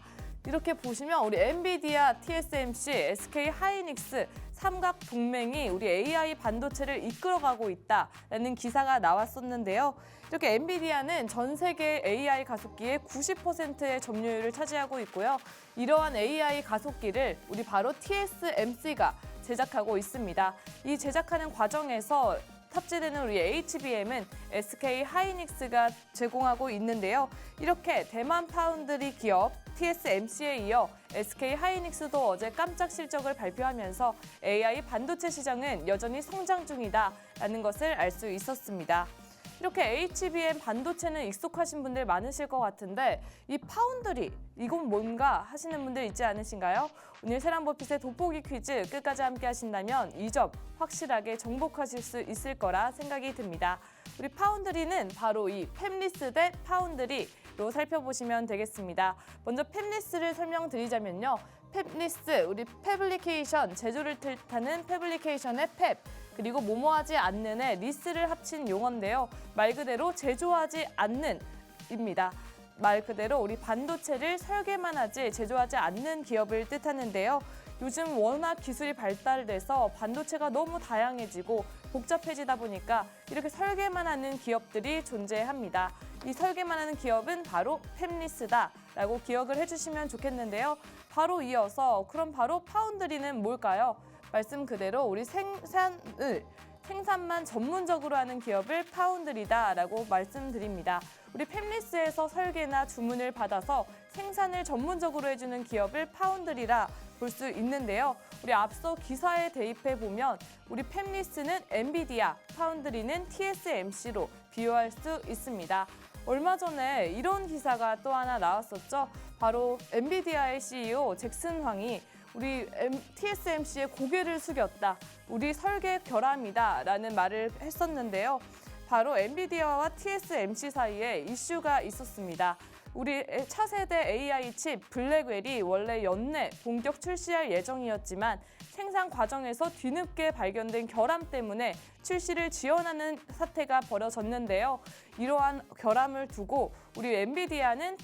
이렇게 보시면 우리 엔비디아, TSMC, SK 하이닉스 삼각 동맹이 우리 AI 반도체를 이끌어가고 있다라는 기사가 나왔었는데요. 이렇게 엔비디아는 전 세계 AI 가속기의 90%의 점유율을 차지하고 있고요. 이러한 AI 가속기를 우리 바로 TSMC가 제작하고 있습니다. 이 제작하는 과정에서 탑재되는 우리 HBM은 SK 하이닉스가 제공하고 있는데요. 이렇게 대만 파운드리 기업 TSMC에 이어 SK 하이닉스도 어제 깜짝 실적을 발표하면서 AI 반도체 시장은 여전히 성장 중이다라는 것을 알 수 있었습니다. 이렇게 HBM 반도체는 익숙하신 분들 많으실 것 같은데 이 파운드리, 이건 뭔가 하시는 분들 있지 않으신가요? 오늘 세란버핏의 돋보기 퀴즈 끝까지 함께 하신다면 이 점 확실하게 정복하실 수 있을 거라 생각이 듭니다. 우리 파운드리는 바로 이 팹리스 대 파운드리로 살펴보시면 되겠습니다. 먼저 팹리스를 설명드리자면요. 팹리스, 우리 패블리케이션, 제조를 뜻하는 패블리케이션의 팹, 그리고 뭐뭐하지 않는의 리스를 합친 용어인데요. 말 그대로 제조하지 않는입니다. 말 그대로 우리 반도체를 설계만 하지 제조하지 않는 기업을 뜻하는데요. 요즘 워낙 기술이 발달돼서 반도체가 너무 다양해지고 복잡해지다 보니까 이렇게 설계만 하는 기업들이 존재합니다. 이 설계만 하는 기업은 바로 팹리스다라고 기억을 해주시면 좋겠는데요. 바로 이어서 그럼 바로 파운드리는 뭘까요? 말씀 그대로 우리 생산만 전문적으로 하는 기업을 파운드리다라고 말씀드립니다. 우리 팹리스에서 설계나 주문을 받아서 생산을 전문적으로 해주는 기업을 파운드리라 볼 수 있는데요. 우리 앞서 기사에 대입해 보면 우리 팹리스는 엔비디아, 파운드리는 TSMC로 비유할 수 있습니다. 얼마 전에 이런 기사가 또 하나 나왔었죠. 바로 엔비디아의 CEO 잭슨 황이 우리 TSMC의 고개를 숙였다. 우리 설계 결함이다 라는 말을 했었는데요. 바로 엔비디아와 TSMC 사이에 이슈가 있었습니다. 우리 차세대 AI 칩 블랙웰이 원래 연내 본격 출시할 예정이었지만 생산 과정에서 뒤늦게 발견된 결함 때문에 출시를 지연하는 사태가 벌어졌는데요. 이러한 결함을 두고 우리 엔비디아는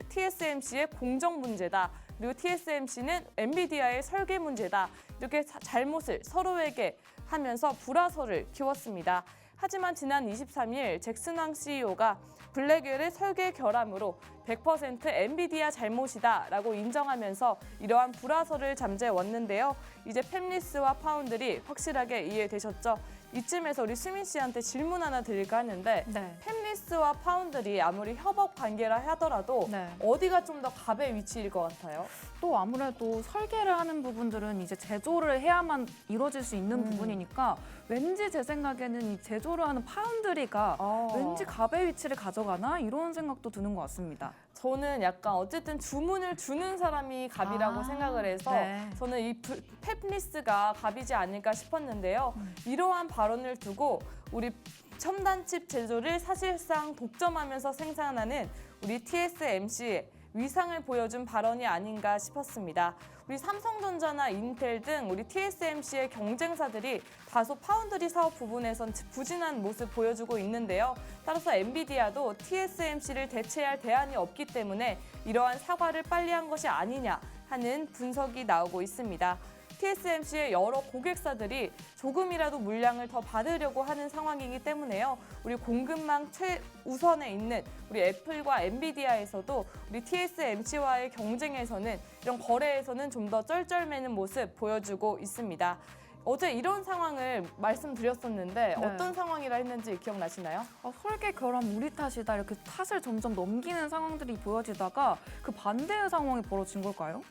TSMC의 공정 문제다. 그리고 TSMC는 엔비디아의 설계 문제다. 이렇게 잘못을 서로에게 하면서 불화설을 키웠습니다. 하지만 지난 23일 잭슨 황 CEO가 블랙웰의 설계 결함으로 100% 엔비디아 잘못이다라고 인정하면서 이러한 불화설을 잠재웠는데요. 이제 팹리스와 파운드리 확실하게 이해되셨죠? 이쯤에서 우리 수민 씨한테 질문 하나 드릴까 하는데 네. 팹리스와 파운드리 아무리 협업 관계라 하더라도 네. 어디가 좀 더 갑의 위치일 것 같아요? 또 아무래도 설계를 하는 부분들은 이제 제조를 해야만 이루어질 수 있는 부분이니까 왠지 제 생각에는 이 제조를 하는 파운드리가 왠지 갑의 위치를 가져가나 이런 생각도 드는 것 같습니다. 저는 약간 어쨌든 주문을 주는 사람이 갑이라고 생각을 해서 네. 저는 이 팹리스가 갑이지 않을까 싶었는데요. 이러한 발언을 두고 우리 첨단 칩 제조를 사실상 독점하면서 생산하는 우리 TSMC의 위상을 보여준 발언이 아닌가 싶었습니다. 우리 삼성전자나 인텔 등 우리 TSMC의 경쟁사들이 다소 파운드리 사업 부분에선 부진한 모습 보여주고 있는데요. 따라서 엔비디아도 TSMC를 대체할 대안이 없기 때문에 이러한 사과를 빨리 한 것이 아니냐 하는 분석이 나오고 있습니다. TSMC의 여러 고객사들이 조금이라도 물량을 더 받으려고 하는 상황이기 때문에요. 우리 공급망 최우선에 있는 우리 애플과 엔비디아에서도 우리 TSMC와의 경쟁에서는 이런 거래에서는 좀 더 쩔쩔매는 모습 보여주고 있습니다. 어제 이런 상황을 말씀드렸었는데 네. 어떤 상황이라 했는지 기억나시나요? 설계 결함 우리 탓이다 이렇게 탓을 점점 넘기는 상황들이 보여지다가 그 반대의 상황이 벌어진 걸까요?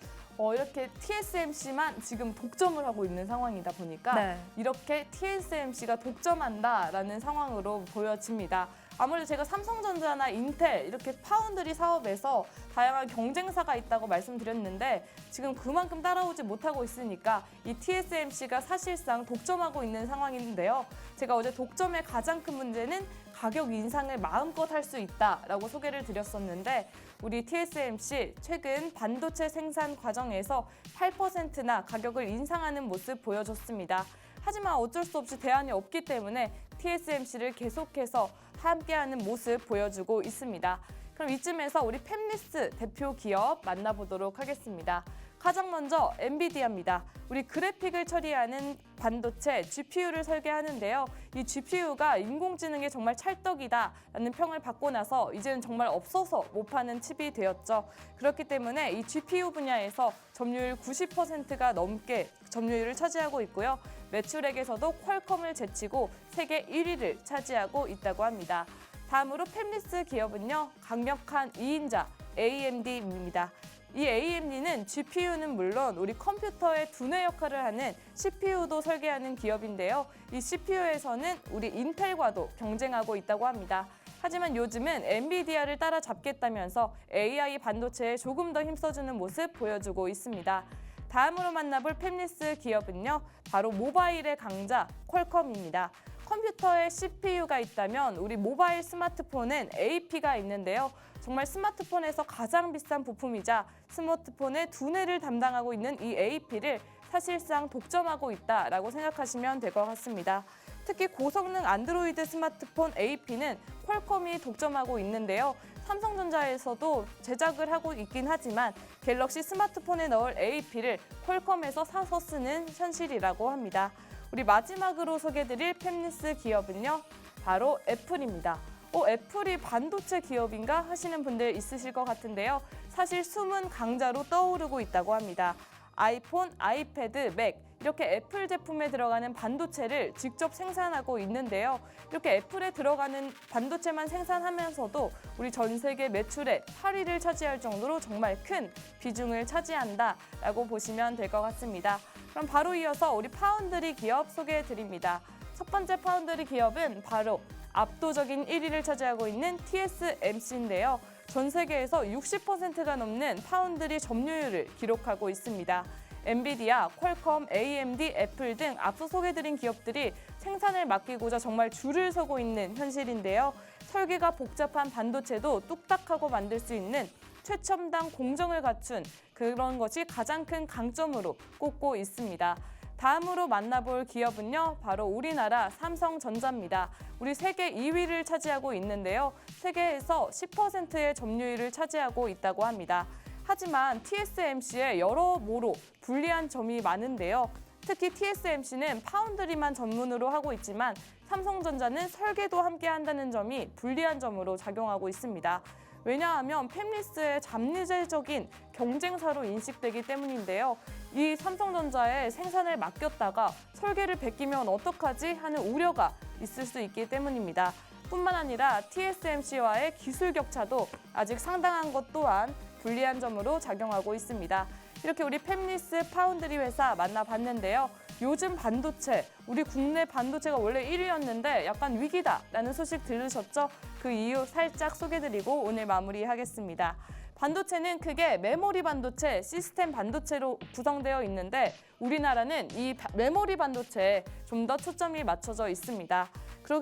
이렇게 TSMC만 지금 독점을 하고 있는 상황이다 보니까 네. 이렇게 TSMC가 독점한다라는 상황으로 보여집니다. 아무래도 제가 삼성전자나 인텔 이렇게 파운드리 사업에서 다양한 경쟁사가 있다고 말씀드렸는데 지금 그만큼 따라오지 못하고 있으니까 이 TSMC가 사실상 독점하고 있는 상황인데요. 제가 어제 독점의 가장 큰 문제는 가격 인상을 마음껏 할 수 있다라고 소개를 드렸었는데 우리 TSMC 최근 반도체 생산 과정에서 8%나 가격을 인상하는 모습 보여줬습니다. 하지만 어쩔 수 없이 대안이 없기 때문에 TSMC를 계속해서 함께하는 모습 보여주고 있습니다. 그럼 이쯤에서 우리 팹리스 대표 기업 만나보도록 하겠습니다. 가장 먼저 엔비디아입니다. 우리 그래픽을 처리하는 반도체 GPU를 설계하는데요. 이 GPU가 인공지능에 정말 찰떡이다라는 평을 받고 나서 이제는 정말 없어서 못 파는 칩이 되었죠. 그렇기 때문에 이 GPU 분야에서 점유율 90%가 넘게 점유율을 차지하고 있고요. 매출액에서도 퀄컴을 제치고 세계 1위를 차지하고 있다고 합니다. 다음으로 팹리스 기업은요. 강력한 2인자 AMD입니다. 이 AMD는 GPU는 물론 우리 컴퓨터의 두뇌 역할을 하는 CPU도 설계하는 기업인데요. 이 CPU에서는 우리 인텔과도 경쟁하고 있다고 합니다. 하지만 요즘은 엔비디아를 따라잡겠다면서 AI 반도체에 조금 더 힘써주는 모습 보여주고 있습니다. 다음으로 만나볼 팹리스 기업은요, 바로 모바일의 강자 퀄컴입니다. 컴퓨터에 CPU가 있다면 우리 모바일 스마트폰엔 AP가 있는데요. 정말 스마트폰에서 가장 비싼 부품이자 스마트폰의 두뇌를 담당하고 있는 이 AP를 사실상 독점하고 있다라고 생각하시면 될 것 같습니다. 특히 고성능 안드로이드 스마트폰 AP는 퀄컴이 독점하고 있는데요. 삼성전자에서도 제작을 하고 있긴 하지만 갤럭시 스마트폰에 넣을 AP를 퀄컴에서 사서 쓰는 현실이라고 합니다. 우리 마지막으로 소개해드릴 팹리스 기업은요, 바로 애플입니다. 애플이 반도체 기업인가 하시는 분들 있으실 것 같은데요. 사실 숨은 강자로 떠오르고 있다고 합니다. 아이폰, 아이패드, 맥 이렇게 애플 제품에 들어가는 반도체를 직접 생산하고 있는데요. 이렇게 애플에 들어가는 반도체만 생산하면서도 우리 전 세계 매출의 8위를 차지할 정도로 정말 큰 비중을 차지한다라고 보시면 될 것 같습니다. 그럼 바로 이어서 우리 파운드리 기업 소개해 드립니다. 첫 번째 파운드리 기업은 바로 압도적인 1위를 차지하고 있는 TSMC인데요. 전 세계에서 60%가 넘는 파운드리 점유율을 기록하고 있습니다. 엔비디아, 퀄컴, AMD, 애플 등 앞서 소개드린 기업들이 생산을 맡기고자 정말 줄을 서고 있는 현실인데요. 설계가 복잡한 반도체도 뚝딱하고 만들 수 있는 최첨단 공정을 갖춘 그런 것이 가장 큰 강점으로 꼽고 있습니다. 다음으로 만나볼 기업은요, 바로 우리나라 삼성전자입니다. 우리 세계 2위를 차지하고 있는데요. 세계에서 10%의 점유율을 차지하고 있다고 합니다. 하지만 TSMC에 여러모로 불리한 점이 많은데요. 특히 TSMC는 파운드리만 전문으로 하고 있지만 삼성전자는 설계도 함께 한다는 점이 불리한 점으로 작용하고 있습니다. 왜냐하면 팹리스의 잠재적인 경쟁사로 인식되기 때문인데요. 이 삼성전자에 생산을 맡겼다가 설계를 베끼면 어떡하지 하는 우려가 있을 수 있기 때문입니다. 뿐만 아니라 TSMC와의 기술 격차도 아직 상당한 것 또한 불리한 점으로 작용하고 있습니다. 이렇게 우리 팹리스 파운드리 회사 만나봤는데요. 요즘 반도체, 우리 국내 반도체가 원래 1위였는데 약간 위기다라는 소식 들으셨죠? 그 이유 살짝 소개드리고 오늘 마무리하겠습니다. 반도체는 크게 메모리 반도체, 시스템 반도체로 구성되어 있는데 우리나라는 이 메모리 반도체에 좀 더 초점이 맞춰져 있습니다.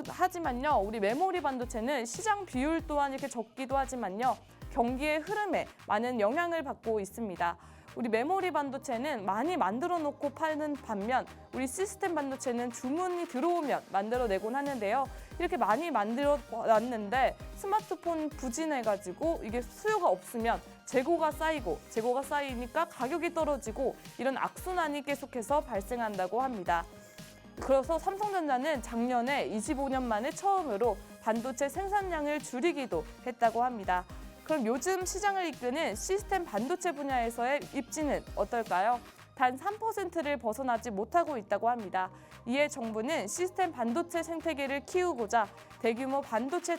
하지만요, 우리 메모리 반도체는 시장 비율 또한 이렇게 적기도 하지만요, 경기의 흐름에 많은 영향을 받고 있습니다. 우리 메모리 반도체는 많이 만들어 놓고 파는 반면 우리 시스템 반도체는 주문이 들어오면 만들어내곤 하는데요. 이렇게 많이 만들어 놨는데 스마트폰 부진해가지고 이게 수요가 없으면 재고가 쌓이니까 가격이 떨어지고 이런 악순환이 계속해서 발생한다고 합니다. 그래서 삼성전자는 작년에 25년 만에 처음으로 반도체 생산량을 줄이기도 했다고 합니다. 그럼 요즘 시장을 이끄는 시스템 반도체 분야에서의 입지는 어떨까요? 단 3%를 벗어나지 못하고 있다고 합니다. 이에 정부는 시스템 반도체 생태계를 키우고자 대규모 반도체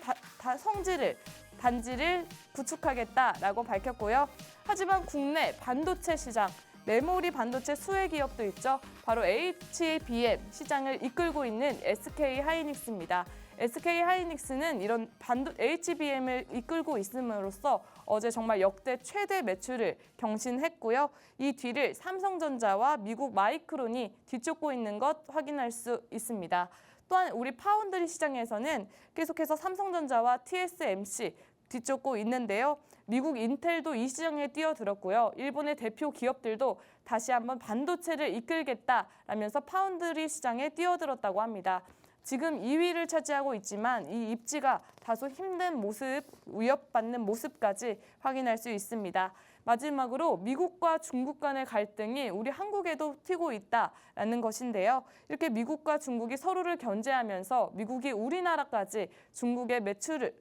단지를 구축하겠다라고 밝혔고요. 하지만 국내 반도체 시장, 메모리 반도체 수혜 기업도 있죠. 바로 HBM 시장을 이끌고 있는 SK하이닉스입니다. SK하이닉스는 이런 HBM을 이끌고 있음으로써 어제 정말 역대 최대 매출을 경신했고요. 이 뒤를 삼성전자와 미국 마이크론이 뒤쫓고 있는 것 확인할 수 있습니다. 또한 우리 파운드리 시장에서는 계속해서 삼성전자와 TSMC 뒤쫓고 있는데요. 미국 인텔도 이 시장에 뛰어들었고요. 일본의 대표 기업들도 다시 한번 반도체를 이끌겠다라면서 파운드리 시장에 뛰어들었다고 합니다. 지금 2위를 차지하고 있지만 이 입지가 다소 힘든 모습, 위협받는 모습까지 확인할 수 있습니다. 마지막으로 미국과 중국 간의 갈등이 우리 한국에도 튀고 있다라는 것인데요. 이렇게 미국과 중국이 서로를 견제하면서 미국이 우리나라까지 중국의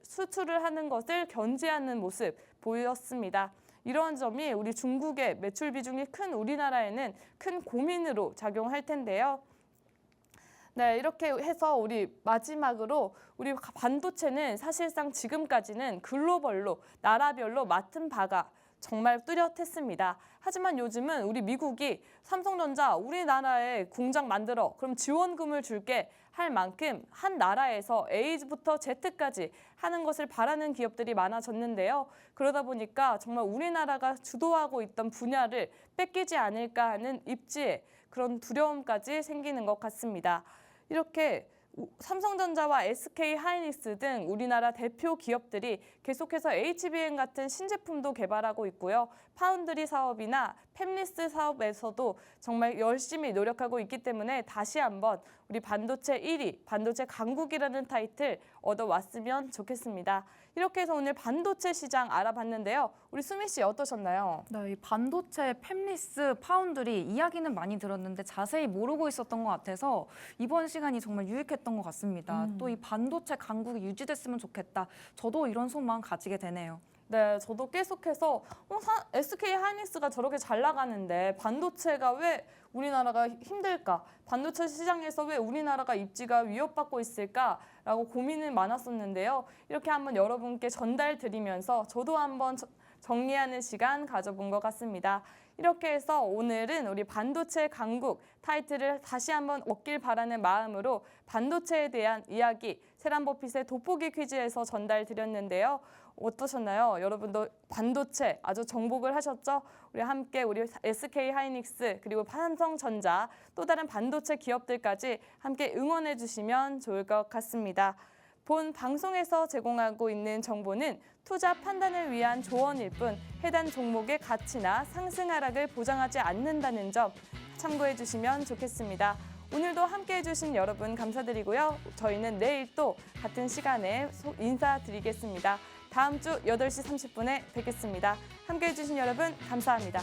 수출을 하는 것을 견제하는 모습 보였습니다. 이러한 점이 우리 중국의 매출 비중이 큰 우리나라에는 큰 고민으로 작용할 텐데요. 네, 이렇게 해서 우리 마지막으로 우리 반도체는 사실상 지금까지는 글로벌로 나라별로 맡은 바가 정말 뚜렷했습니다. 하지만 요즘은 우리 미국이 삼성전자 우리나라에 공장 만들어 그럼 지원금을 줄게 할 만큼 한 나라에서 A부터 Z까지 하는 것을 바라는 기업들이 많아졌는데요. 그러다 보니까 정말 우리나라가 주도하고 있던 분야를 뺏기지 않을까 하는 입지에 그런 두려움까지 생기는 것 같습니다. 이렇게 삼성전자와 SK하이닉스 등 우리나라 대표 기업들이 계속해서 HBM 같은 신제품도 개발하고 있고요. 파운드리 사업이나 팹리스 사업에서도 정말 열심히 노력하고 있기 때문에 다시 한번 우리 반도체 1위, 반도체 강국이라는 타이틀 얻어왔으면 좋겠습니다. 이렇게 해서 오늘 반도체 시장 알아봤는데요. 우리 수미 씨 어떠셨나요? 네, 이 반도체, 팹리스, 파운드리 이야기는 많이 들었는데 자세히 모르고 있었던 것 같아서 이번 시간이 정말 유익했던 것 같습니다. 또 이 반도체 강국이 유지됐으면 좋겠다. 저도 이런 소망 가지게 되네요. 네, 저도 계속해서 SK하이닉스가 저렇게 잘 나가는데 반도체가 왜 우리나라가 힘들까? 반도체 시장에서 왜 우리나라가 입지가 위협받고 있을까라고 고민이 많았었는데요. 이렇게 한번 여러분께 전달드리면서 저도 한번 정리하는 시간 가져본 것 같습니다. 이렇게 해서 오늘은 우리 반도체 강국 타이틀을 다시 한번 얻길 바라는 마음으로 반도체에 대한 이야기 세란버핏의 돋보기 퀴즈에서 전달드렸는데요. 어떠셨나요? 여러분도 반도체 아주 정복을 하셨죠? 우리 함께 우리 SK하이닉스 그리고 삼성전자 또 다른 반도체 기업들까지 함께 응원해 주시면 좋을 것 같습니다. 본 방송에서 제공하고 있는 정보는 투자 판단을 위한 조언일 뿐 해당 종목의 가치나 상승 하락을 보장하지 않는다는 점 참고해 주시면 좋겠습니다. 오늘도 함께해 주신 여러분 감사드리고요. 저희는 내일 또 같은 시간에 인사드리겠습니다. 다음 주 8시 30분에 뵙겠습니다. 함께해 주신 여러분 감사합니다.